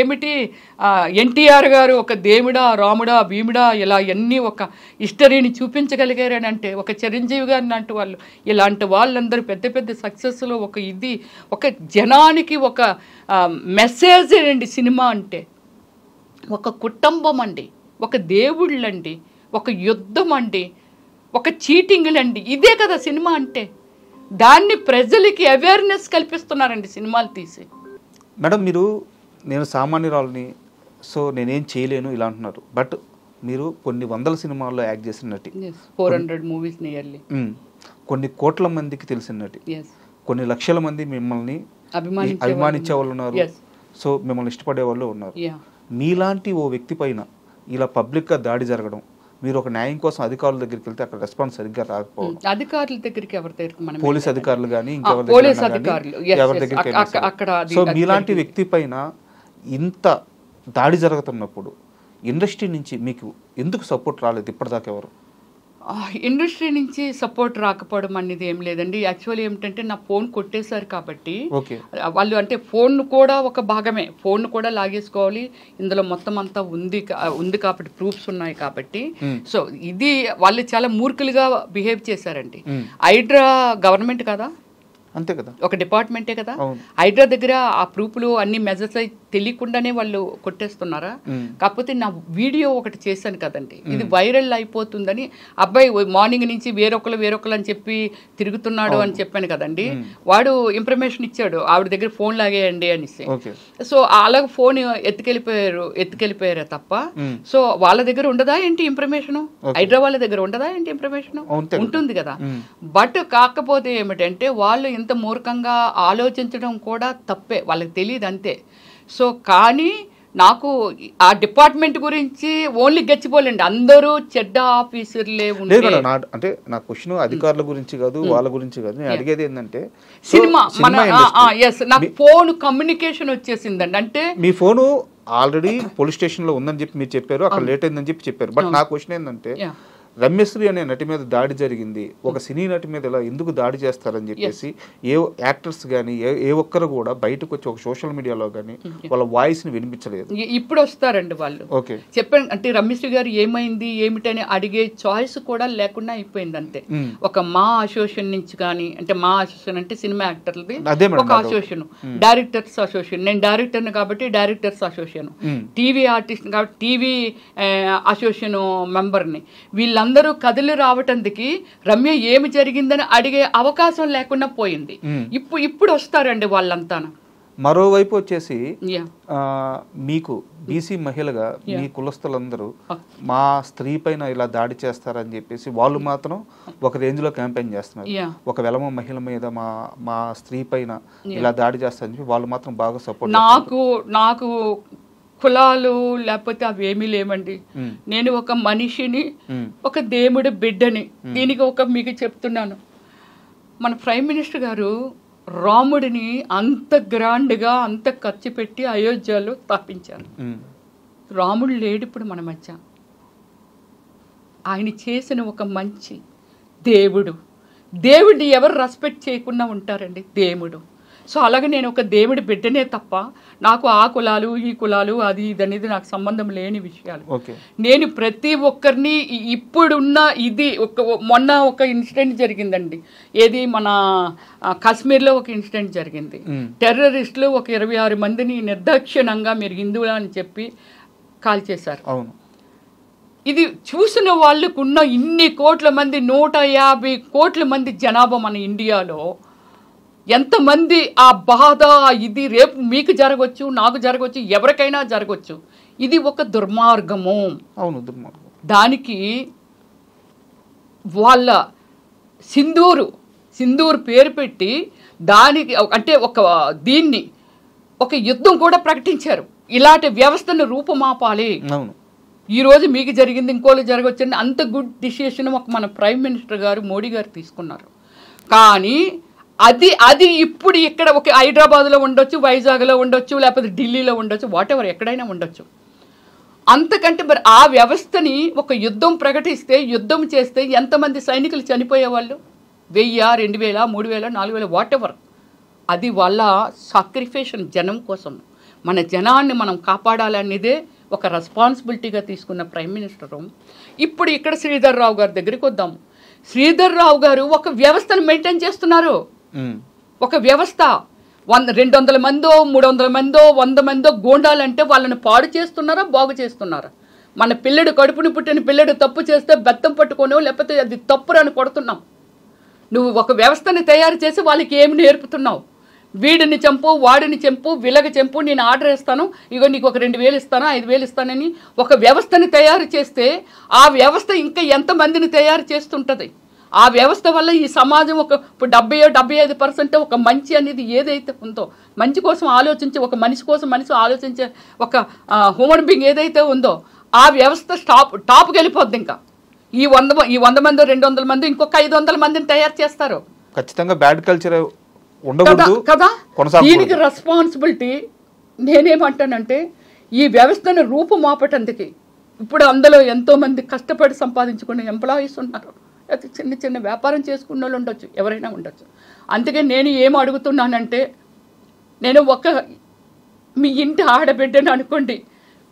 ఏమిటి ఎన్టీఆర్ గారు ఒక దేవుడా రాముడా భీముడా ఇలా అన్నీ ఒక హిస్టరీని చూపించగలిగారని అంటే, ఒక చిరంజీవి గారిని అంటూ వాళ్ళు ఇలాంటి వాళ్ళందరూ పెద్ద సక్సెస్లో ఒక జనానికి ఒక మెసేజ్ అండి సినిమా అంటే. ఒక కుటుంబం అండి, ఒక దేవుళ్ళండి, ఒక యుద్ధం అండి, ఒక చీటింగ్లండి, ఇదే కదా సినిమా అంటే. దాన్ని ప్రజలకి అవేర్నెస్ కల్పిస్తున్నారండి సినిమాలు తీసి. మేడం నేను సామాన్యురాలని, సో నేనేం చేయలేను ఇలా అంటున్నారు, బట్ మీరు కొన్ని వందల సినిమాల్లో యాక్ట్ చేసిన నటి, 400 మూవీస్ నియర్లీ, కొన్ని కోట్ల మందికి తెలిసిన నటి, కొన్ని లక్షల మంది మిమ్మల్ని అభిమానించే వాళ్ళు ఉన్నారు, సో మిమ్మల్ని ఇష్టపడే వాళ్ళు ఉన్నారు. మీలాంటి ఓ వ్యక్తి పైన ఇలా పబ్లిక్గా దాడి జరగడం, మీరు ఒక న్యాయం కోసం అధికారుల దగ్గరికి వెళ్తే అక్కడ రెస్పాన్స్ సరిగ్గా రాకపోవడం, అధికారుల దగ్గరికి ఎవరి దగ్గర పోలీస్ అధికారులు కానీ పోలీస్ అధికారులు ఎవరి దగ్గరికి, సో మీలాంటి వ్యక్తి పైన ఇంత దాడి జరుగుతున్నప్పుడు ఇండస్ట్రీ నుంచి మీకు ఎందుకు సపోర్ట్ రాలేదు ఇప్పటిదాకా ఎవరు? ఇండస్ట్రీ నుంచి సపోర్ట్ రాకపోవడం అనేది ఏం లేదండి. యాక్చువల్లీ ఏమిటంటే నా ఫోన్ కొట్టేశారు కాబట్టి వాళ్ళు అంటే ఫోన్ కూడా ఒక భాగమే, ఫోన్ కూడా లాగేసుకోవాలి, ఇందులో మొత్తం అంతా ఉంది కాబట్టి ప్రూఫ్స్ ఉన్నాయి కాబట్టి. సో ఇది వాళ్ళు చాలా మూర్ఖులుగా బిహేవ్ చేశారండి. హైడ్రా గవర్నమెంట్ కదా, అంతే కదా, ఒక డిపార్ట్మెంటే కదా. హైడ్రా దగ్గర ఆ ప్రూఫ్లు అన్ని మెజర్స్ తెలియకుండానే వాళ్ళు కొట్టేస్తున్నారా? కాకపోతే నా వీడియో ఒకటి చేశాను కదండి, ఇది వైరల్ అయిపోతుందని అబ్బాయి మార్నింగ్ నుంచి వేరొకరు అని చెప్పి తిరుగుతున్నాడు అని చెప్పాను కదండి. వాడు ఇన్ఫర్మేషన్ ఇచ్చాడు, ఆవిడ దగ్గర ఫోన్ లాగేయండి అనేసి. సో అలాగే ఫోన్ ఎత్తుకెళ్ళిపోయారే తప్ప సో వాళ్ళ దగ్గర ఉండదా ఏంటి ఇన్ఫర్మేషన్? హైడ్రా వాళ్ళ దగ్గర ఉండదా ఏంటి ఇన్ఫర్మేషన్? ఉంటుంది కదా. బట్ కాకపోతే ఏమిటంటే వాళ్ళు ఇంత మూర్ఖంగా ఆలోచించడం కూడా తప్పే, వాళ్ళకి తెలియదు అంతే. సో కానీ నాకు ఆ డిపార్ట్మెంట్ గురించి ఓన్లీ గచ్చిపోలేండి, అందరూ చెడ్డ ఆఫీసర్లే ఉంటే. అంటే నా క్వశ్చన్ అధికారుల గురించి కాదు, వాళ్ళ గురించి కాదు, నేను అడిగేది ఏంటంటే సినిమా నాకు ఫోన్ కమ్యూనికేషన్ వచ్చేసిందండి. అంటే మీ ఫోను ఆల్రెడీ పోలీస్ స్టేషన్ లో ఉందని చెప్పి మీరు చెప్పారు, అక్కడ లేట్ అయిందని చెప్పారు. బట్ నా క్వశ్చన్ ఏంటంటే రమ్యశ్రీ అనే నటి మీద దాడి జరిగింది, ఒక సినీ నటి మీద ఇలా ఎందుకు దాడి చేస్తారని చెప్పేసి ఏ యాక్టర్స్ కానీ ఏ ఒక్కరు కూడా బయటకు వచ్చి ఒక సోషల్ మీడియాలో కానీ వాళ్ళ వాయిస్ ని వినిపించలేదు. ఇప్పుడు వస్తారండి వాళ్ళు. చెప్పండి అంటే రమ్యశ్రీ గారు ఏమైంది ఏమిటని అడిగే చాయిస్ కూడా లేకుండా అయిపోయింది అంతే. ఒక మా అసోసియేషన్ నుంచి కానీ, అంటే మా అసోసియేషన్ అంటే సినిమా యాక్టర్లది ఒక అసోసియేషన్, డైరెక్టర్స్ అసోసియేషన్, నేను డైరెక్టర్ని కాబట్టి డైరెక్టర్స్ అసోసియేషన్, టీవీ ఆర్టిస్ట్ కాబట్టి టీవీ అసోసియేషన్ మెంబర్ని, వీళ్ళందరూ కదిలి రావటానికి రమ్య ఏమి జరిగిందని అడిగే అవకాశం లేకుండా పోయింది. ఇప్పుడు వస్తారండి వాళ్ళంతా. మరోవైపు వచ్చేసి మీకు బీసీ మహిళగా మీ కులస్తులందరూ మా స్త్రీ పైన ఇలా దాడి చేస్తారని చెప్పేసి వాళ్ళు మాత్రం ఒక రేంజ్ లో క్యాంపెయిన్ చేస్తున్నారు. ఒక వెలమ మహిళ మీద మా స్త్రీ పైన ఇలా దాడి చేస్తారని చెప్పి వాళ్ళు మాత్రం బాగా సపోర్ట్. నాకు కులాలు లేకపోతే అవి ఏమీ లేవండి. నేను ఒక మనిషిని, ఒక దేవుడి బిడ్డని. దీనికి మీకు చెప్తున్నాను, మన ప్రైమ్ మినిస్టర్ గారు రాముడిని అంత గ్రాండ్గా అంత ఖర్చు పెట్టి అయోధ్యలో స్థాపించారు. రాముడు లేడు ఇప్పుడు మన మధ్య. ఆయన చేసిన ఒక మంచి దేవుడిని ఎవరు రెస్పెక్ట్ చేయకుండా ఉంటారండి? దేవుడు. సో అలాగే నేను ఒక దేవుడి బిడ్డనే తప్ప నాకు ఆ కులాలు ఈ కులాలు అది ఇది అనేది నాకు సంబంధం లేని విషయాలు. నేను ప్రతి ఒక్కరిని ఇప్పుడున్న మొన్న ఒక ఇన్సిడెంట్ జరిగిందండి, ఏది మన కాశ్మీర్లో ఒక ఇన్సిడెంట్ జరిగింది. టెర్రరిస్టులు ఒక 26 మందిని నిర్దాక్షిణ్యంగా మీరు హిందువులు అని చెప్పి కాల్ చేశారు. ఇది చూసిన వాళ్ళకున్న ఇన్ని కోట్ల మంది 150 కోట్ల మంది జనాభా మన ఇండియాలో ఎంతమంది ఆ బాధ ఇది రేపు మీకు జరగవచ్చు, నాకు జరగవచ్చు, ఎవరికైనా జరగవచ్చు. ఇది ఒక దుర్మార్గము. అవును, దుర్మార్గం. దానికి వాళ్ళ సింధూర్ పేరు పెట్టి దానికి అంటే దీన్ని ఒక యుద్ధం కూడా ప్రకటించారు. ఇలాంటి వ్యవస్థను రూపుమాపాలి. ఈరోజు మీకు జరిగింది ఇంకోళ్ళు జరగవచ్చు. అంత గుడ్ డిసిషన్ మన ప్రైమ్ మినిస్టర్ గారు మోడీ గారు తీసుకున్నారు. కానీ అది ఇప్పుడు ఇక్కడ ఒక హైదరాబాద్లో ఉండొచ్చు, వైజాగ్లో ఉండొచ్చు, లేకపోతే ఢిల్లీలో ఉండొచ్చు, వాట్ ఎవర్ ఎక్కడైనా ఉండొచ్చు. అంతకంటే మరి ఆ వ్యవస్థని ఒక యుద్ధం ప్రకటిస్తే, యుద్ధం చేస్తే ఎంతమంది సైనికులు చనిపోయేవాళ్ళు? 1000, 2000, 3000, 4000 వాట్ ఎవర్. అది వాళ్ళ సాక్రిఫికేషన్ జనం కోసం. మన జనాన్ని మనం కాపాడాలనేదే ఒక రెస్పాన్సిబిలిటీగా తీసుకున్న ప్రైమ్ మినిస్టరు. ఇప్పుడు ఇక్కడ శ్రీధర్ రావు గారి దగ్గరికి వద్దాము. శ్రీధర్ రావు గారు ఒక వ్యవస్థను మెయింటైన్ చేస్తున్నారు. ఒక వ్యవస్థ 200 మందో 300 మందో 100 మందో గోండాలంటే వాళ్ళని పాడు చేస్తున్నారా, బాగు చేస్తున్నారా? మన పిల్లడు కడుపుని పుట్టిన పిల్లడు తప్పు చేస్తే బెత్తం పట్టుకోను, లేకపోతే అది తప్పురని కొడుతున్నాం. నువ్వు ఒక వ్యవస్థని తయారు చేసి వాళ్ళకి ఏమి నేర్పుతున్నావు? వీడిని చంపు, వాడిని చంపు, విలగ చంపు, నేను ఆర్డర్ ఇస్తాను, ఇగో నీకు ఒక 2000 ఇస్తాను, 5000 ఇస్తానని ఒక వ్యవస్థని తయారు చేస్తే ఆ వ్యవస్థ ఇంకా ఎంతమందిని తయారు చేస్తుంటుంది? ఆ వ్యవస్థ వల్ల ఈ సమాజం ఇప్పుడు 70-75% ఒక మంచి అనేది ఏదైతే ఉందో, మంచి కోసం ఆలోచించే, ఒక మనిషి కోసం మనిషి ఆలోచించే ఒక హ్యూమన్ బీయింగ్ ఏదైతే ఉందో ఆ వ్యవస్థ టాప్కి వెళ్ళిపోద్ది. ఇంకా ఈ 100 మంది 200 మంది ఇంకొక 500 మందిని తయారు చేస్తారు. ఖచ్చితంగా బ్యాడ్ కల్చర్ కదా. దీనికి రెస్పాన్సిబిలిటీ నేనేమంటానంటే ఈ వ్యవస్థను రూపుమాపటానికి ఇప్పుడు అందులో ఎంతోమంది కష్టపడి సంపాదించుకునే ఎంప్లాయీస్ ఉన్నారు, అది చిన్న చిన్న వ్యాపారం చేసుకున్న వాళ్ళు ఉండొచ్చు, ఎవరైనా ఉండొచ్చు. అందుకే నేను ఏం అడుగుతున్నానంటే, నేను మీ ఇంటి ఆడబిడ్డని అనుకోండి,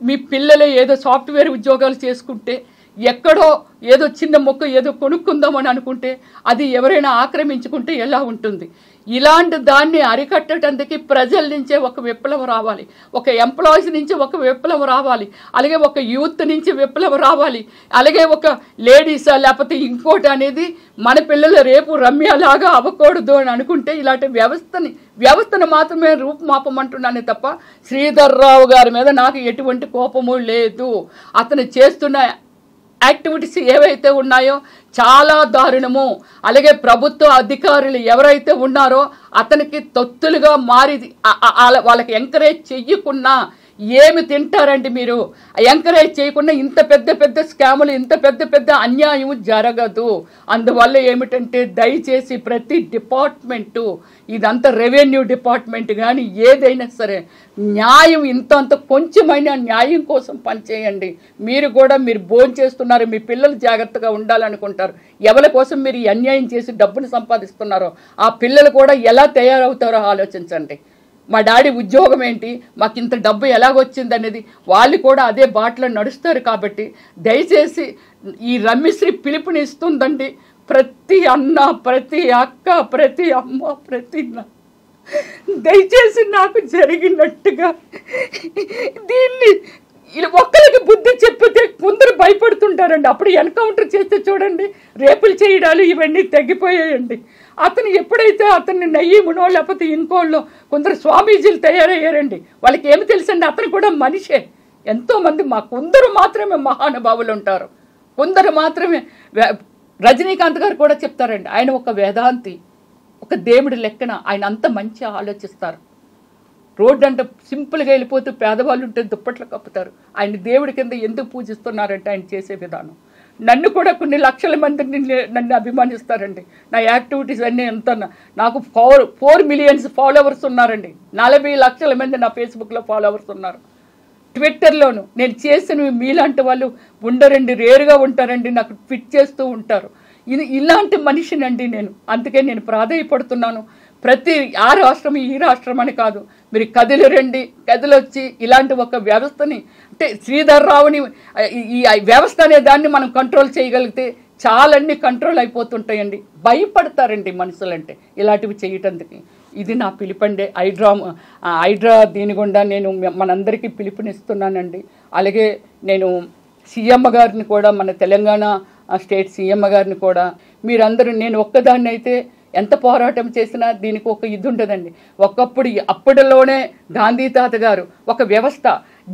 మీ పిల్లలు ఏదో సాఫ్ట్వేర్ ఉద్యోగాలు చేసుకుంటే, ఎక్కడో ఏదో చిన్న మొక్క ఏదో కొనుక్కుందామని అనుకుంటే అది ఎవరైనా ఆక్రమించుకుంటే ఎలా ఉంటుంది? ఇలాంటి దాన్ని అరికట్టడానికి ప్రజల నుంచే ఒక విప్లవం రావాలి, ఒక ఎంప్లాయీస్ నుంచి ఒక విప్లవం రావాలి, అలాగే ఒక యూత్ నుంచి విప్లవం రావాలి, అలాగే ఒక లేడీసా లేకపోతే ఇంకోటి అనేది మన పిల్లలు రేపు రమ్యలాగా అవ్వకూడదు అని అనుకుంటే ఇలాంటి వ్యవస్థను మాత్రమే రూపుమాపమంటున్నానే తప్ప శ్రీధర్ రావు గారి మీద నాకు ఎటువంటి కోపము లేదు. అతను చేస్తున్న యాక్టివిటీస్ ఏవైతే ఉన్నాయో చాలా దారుణము. అలాగే ప్రభుత్వ అధికారులు ఎవరైతే ఉన్నారో అతనికి తొత్తులుగా మారి వాళ్ళకి ఎంకరేజ్ చెయ్యకున్నా ఏమి తింటారండి మీరు? ఎంకరేజ్ చేయకుండా ఇంత పెద్ద పెద్ద స్కాములు, ఇంత పెద్ద పెద్ద అన్యాయం జరగదు. అందువల్ల ఏమిటంటే దయచేసి ప్రతి డిపార్ట్మెంటు, ఇదంతా రెవెన్యూ డిపార్ట్మెంట్ కానీ ఏదైనా సరే న్యాయం ఇంత కొంచెమైనా న్యాయం కోసం పనిచేయండి. మీరు భోంచేస్తున్నారు, మీ పిల్లలు జాగ్రత్తగా ఉండాలనుకుంటారు, ఎవరి కోసం మీరు ఈ అన్యాయం చేసి డబ్బును సంపాదిస్తున్నారో ఆ పిల్లలు కూడా ఎలా తయారవుతారో ఆలోచించండి. మా డాడీ ఉద్యోగం ఏంటి, మాకు ఇంత డబ్బు ఎలాగొచ్చింది అనేది వాళ్ళు కూడా అదే బాటలో నడుస్తారు. కాబట్టి దయచేసి ఈ రమ్యశ్రీ పిలుపునిస్తుందండి. ప్రతి అన్న, ప్రతి అక్క, ప్రతి అమ్మ, ప్రతి దయచేసి నాకు జరిగినట్టుగా దీన్ని ఒక్కరికి బుద్ధి చెప్పితే కొందరు భయపడుతుంటారండి. అప్పుడు ఎన్కౌంటర్ చేస్తే చూడండి రేపులు చేయడాలు ఇవన్నీ తగ్గిపోయాయండి. అతను ఎప్పుడైతే అతన్ని నయ్యమునో లేకపోతే ఇంకోళ్ళో కొందరు స్వామీజీలు తయారయ్యారండి. వాళ్ళకి ఏమి తెలుసండి, అతను కూడా మనిషే. ఎంతోమంది కొందరు మాత్రమే మహానుభావులు ఉంటారు, కొందరు మాత్రమే. రజనీకాంత్ గారు కూడా చెప్తారండి, ఆయన ఒక వేదాంతి, ఒక దేవుడి లెక్కన ఆయన అంత మంచి ఆలోచిస్తారు. రోడ్డు అంటే సింపుల్గా వెళ్ళిపోతూ పేదవాళ్ళు ఉంటే దుప్పట్లు కప్పుతారు. ఆయన దేవుడి కింద ఎందుకు పూజిస్తున్నారంటే ఆయన చేసే విధానం. నన్ను కూడా కొన్ని లక్షల మంది నన్ను అభిమానిస్తారండి. నా యాక్టివిటీస్ అన్నీ ఎంత, నాకు 4 మిలియన్స్ ఫాలోవర్స్ ఉన్నారండి. 40 లక్షల మంది నా ఫేస్బుక్లో ఫాలోవర్స్ ఉన్నారు. ట్విట్టర్లోను నేను చేసినవి మీలాంటి వాళ్ళు ఉండరండి, రేరుగా ఉంటారండి, నాకు ట్వీట్ చేస్తూ ఉంటారు. ఇలాంటి మనిషినండి నేను. అందుకే నేను ప్రాధాన్యపడుతున్నాను. ప్రతి ఆ రాష్ట్రం ఈ రాష్ట్రం అని కాదు, మీరు కదిలిరండి, కదిలొచ్చి ఇలాంటి ఒక వ్యవస్థని, అంటే శ్రీధర్ రావుని ఈ వ్యవస్థ అనే దాన్ని మనం కంట్రోల్ చేయగలిగితే చాలన్నీ కంట్రోల్ అయిపోతుంటాయండి. భయపడతారండి మనుషులంటే ఇలాంటివి చేయటానికి. ఇది నా పిలుపండి. హైడ్రా దీని గుండా నేను మనందరికీ పిలుపునిస్తున్నానండి. అలాగే నేను సీఎం గారిని కూడా, మన తెలంగాణ స్టేట్ సీఎం గారిని కూడా, మీరందరూ, నేను ఒక్కదాన్ని అయితే ఎంత పోరాటం చేసినా దీనికి ఒక ఇది ఉండదండి. అప్పటిలోనే గాంధీ తాత గారు ఒక వ్యవస్థ,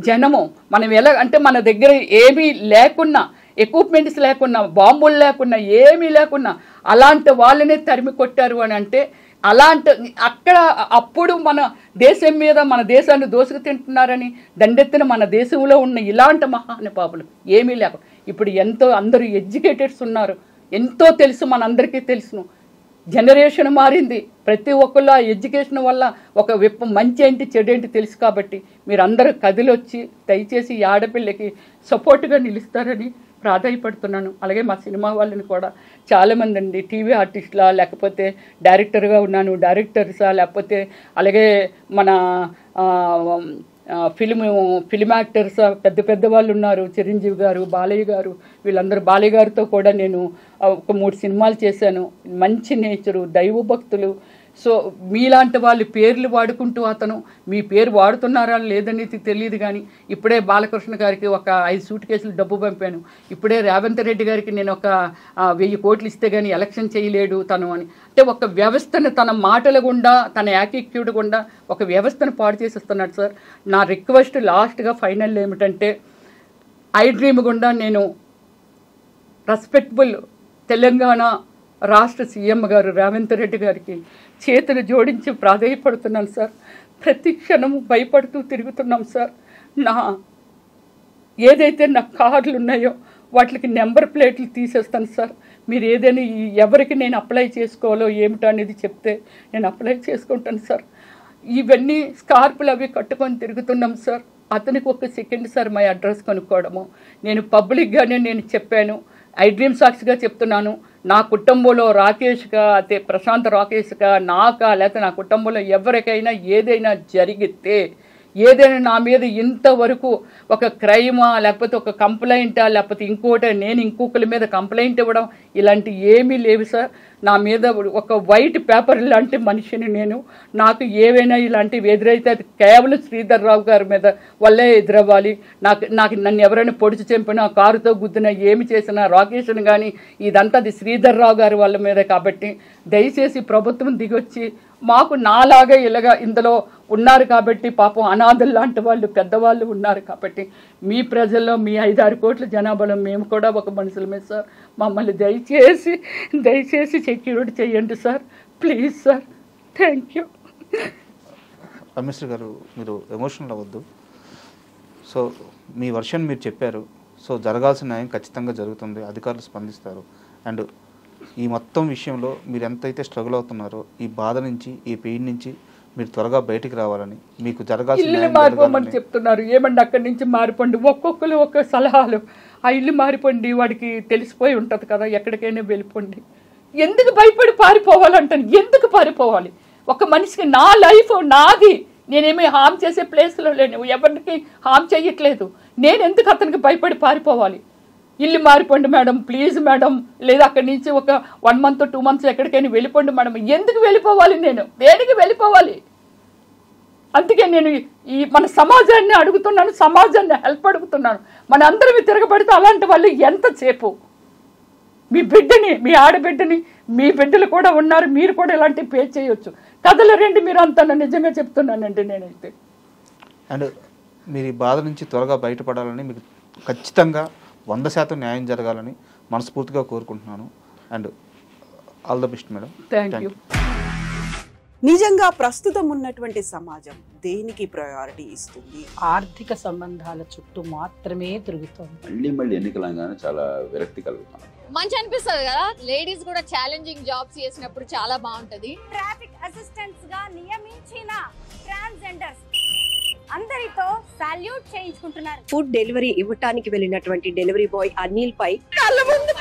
జనము, మనం ఎలా అంటే మన దగ్గర ఏమీ లేకున్నా, ఎక్విప్మెంట్స్ లేకున్నా, బాంబులు లేకున్నా, ఏమీ లేకున్నా అలాంటి వాళ్ళనే తరిమి కొట్టారు అని అంటే, అప్పుడు మన దేశం మీద, మన దేశాన్ని దోసుకు తింటున్నారని దండెత్తిన మన దేశంలో ఉన్న ఇలాంటి మహానుభావులు ఏమీ లేకుండా ఇప్పుడు అందరూ ఎడ్యుకేటెడ్స్ ఉన్నారు, ఎంతో తెలుసు, మనందరికీ తెలుసును. జనరేషన్ మారింది, ప్రతి ఒక్కళ్ళు ఆ ఎడ్యుకేషన్ వల్ల ఒక మంచి ఏంటి చెడు ఏంటి తెలుసు. కాబట్టి మీరందరూ కదిలొచ్చి దయచేసి ఈ ఆడపిల్లకి సపోర్ట్గా నిలుస్తారని ప్రాధాన్యపడుతున్నాను. అలాగే మా సినిమా వాళ్ళని కూడా చాలామంది అండి, టీవీ ఆర్టిస్టులా, లేకపోతే డైరెక్టర్గా ఉన్నాను, డైరెక్టర్సా, లేకపోతే అలాగే మన ఫిలిం యాక్టర్స్ పెద్ద పెద్ద వాళ్ళు ఉన్నారు, చిరంజీవి గారు, బాలయ్య గారు, వీళ్ళందరూ. బాలయ్య గారితో కూడా నేను ఒక 3 సినిమాలు చేశాను. మంచి నేచరు, దైవభక్తులు. సో మీలాంటి వాళ్ళు పేర్లు వాడుకుంటూ, అతను మీ పేరు వాడుతున్నారా లేదనేది తెలియదు, కానీ ఇప్పుడే బాలకృష్ణ గారికి ఒక 5 సూట్ కేసులు డబ్బు పంపాను. ఇప్పుడే రేవంత్ రెడ్డి గారికి నేను ఒక 1000 కోట్లు ఇస్తే కానీ ఎలక్షన్ చేయలేడు తను అని. అంటే ఒక వ్యవస్థను తన మాటల గుండా, తన యాటిట్యూడ్ గుండా ఒక వ్యవస్థను పాడు చేసేస్తున్నాడు సార్. నా రిక్వెస్ట్ లాస్ట్గా ఫైనల్ ఏమిటంటే, ఐ డ్రీమ్ గుండా నేను రెస్పెక్టబుల్ తెలంగాణ రాష్ట్ర సీఎం గారు రేవంత్ రెడ్డి గారికి చేతులు జోడించి ప్రాధాన్యపడుతున్నాను సార్. ప్రతి క్షణము భయపడుతూ తిరుగుతున్నాం సార్. ఏదైతే నా కార్డులు ఉన్నాయో వాటికి నెంబర్ ప్లేట్లు తీసేస్తాను సార్. మీరు ఏదైనా ఎవరికి నేను అప్లై చేసుకోవాలో ఏమిటో అనేది చెప్తే నేను అప్లై చేసుకుంటాను సార్. ఇవన్నీ స్కార్పులు అవి కట్టుకొని తిరుగుతున్నాం సార్. అతనికి ఒక సెకండ్ సార్ మా అడ్రస్ కనుక్కోవడము. నేను పబ్లిక్గానే నేను చెప్పాను, ఐ డ్రీమ్ సాక్షిగా చెప్తున్నాను. నా కుటుంబంలో రాకేష్గా, అదే ప్రశాంత్ రాకేష్గా, నాకా లేకపోతే నా కుటుంబంలో ఎవరికైనా ఏదైనా జరిగితే, ఏదైనా నా మీద ఇంతవరకు ఒక క్రైమా లేకపోతే ఒక కంప్లైంటా లేకపోతే ఇంకోటి నేను ఇంకొకరి మీద కంప్లైంట్ ఇవ్వడం ఇలాంటి ఏమీ లేవు సార్. నా మీద ఒక వైట్ పేపర్ లాంటి మనిషిని నేను. నాకు ఏవైనా ఇలాంటివి ఎదురైతే అది కేవలం శ్రీధర్ రావు గారి మీద వల్లే ఎదురవ్వాలి. నాకు నన్ను ఎవరైనా పొడిచి చంపినా, కారుతో గుద్దినా, ఏమి చేసినా, రాకేష్ని కానీ ఇదంతా అది శ్రీధర్ రావు గారి వాళ్ళ మీదే. కాబట్టి దయచేసి ప్రభుత్వం దిగొచ్చి మాకు నాలాగా ఇలాగా ఇందులో ఉన్నారు కాబట్టి, పాపం అనాథలు లాంటి వాళ్ళు పెద్దవాళ్ళు ఉన్నారు కాబట్టి, మీ ప్రజల్లో మీ 5-6 కోట్ల జనాభాలో మేము కూడా ఒక మనుషులమే సార్. మమ్మల్ని దయచేసి సెక్యూరిటీ చేయండి sir, please sir. Thank you. Ramesh గారు, మీరు ఎమోషనల్ అవ్వద్దు. సో మీ వర్షన్ మీరు చెప్పారు. సో జరగాల్సిన న్యాయం ఖచ్చితంగా జరుగుతుంది, అధికారులు స్పందిస్తారు. అండ్ ఈ మొత్తం విషయంలో మీరు ఎంతైతే స్ట్రగుల్ అవుతున్నారో, ఈ బాధ నుంచి, ఈ పెయిన్ నుంచి మీరు త్వరగా బయటికి రావాలని, మీకు జరగాల్సిన మారిపోమని చెప్తున్నారు. ఏమండి అక్కడి నుంచి మారిపోండి, ఒక్కొక్కరు ఒక్క సలహాలు. ఆ ఇల్లు మారిపోండి, వాడికి తెలిసిపోయి ఉంటుంది కదా, ఎక్కడికైనా వెళ్ళిపోండి. ఎందుకు భయపడి పారిపోవాలంటాను? ఎందుకు పారిపోవాలి? ఒక మనిషికి నా లైఫ్ నాది, నేనేమి హామ్ చేసే ప్లేస్లో లేను, ఎవరికి హామ్ చేయట్లేదు. నేను ఎందుకు అతనికి భయపడి పారిపోవాలి? ఇల్లు మారిపోండి మేడం, ప్లీజ్ మేడం, లేదా అక్కడి నుంచి ఒక 1 month 2 months ఎక్కడికైనా వెళ్ళిపోండి మేడం. ఎందుకు వెళ్ళిపోవాలి? నేను దేనికి వెళ్ళిపోవాలి? అందుకే నేను ఈ మన సమాజాన్ని అడుగుతున్నాను, సమాజాన్ని హెల్ప్ అడుగుతున్నాను. మన అందరం తిరగబడితే అలాంటి వాళ్ళు ఎంతసేపు మీ బిడ్డని, మీ ఆడబిడ్డని, మీ బిడ్డలు కూడా ఉన్నారు, మీరు కూడా ఇలాంటివి పే చేయొచ్చు. కథలు రండి మీరు అంతా, నిజంగా చెప్తున్నానండి నేనైతే. అండ్ మీరు ఈ బాధ నుంచి త్వరగా బయటపడాలని, మీకు ఖచ్చితంగా 100% న్యాయం జరగాలని మనస్ఫూర్తిగా కోరుకుంటున్నాను. And all the best madam. Thank you. నిజంగా ప్రస్తుతం ఉన్నటువంటి సమాజం దేనికి ప్రయారిటీ ఇస్తుంది? ఆర్థిక సంబంధాల చుట్టూ మాత్రమే తిరుగుతుంది. మళ్ళీ ఎన్నికలంగానే చాలా విరక్తి కలుగుతాను. మంచి అనిపిస్తుంది కదా, లేడీస్ కూడా ఛాలెంజింగ్ జాబ్స్ చేసినప్పుడు చాలా బాగుంటది. ట్రాఫిక్ అసిస్టెంట్స్ గా నియమించిన ట్రాన్స్జెండర్స్ అందరితో సాల్యూట్ చేయించుకుంటున్నారు. ఫుడ్ డెలివరీ ఇవ్వటానికి వెళ్ళినటువంటి డెలివరీ బాయ్ అనిల్ పై కళ్ళ ముందు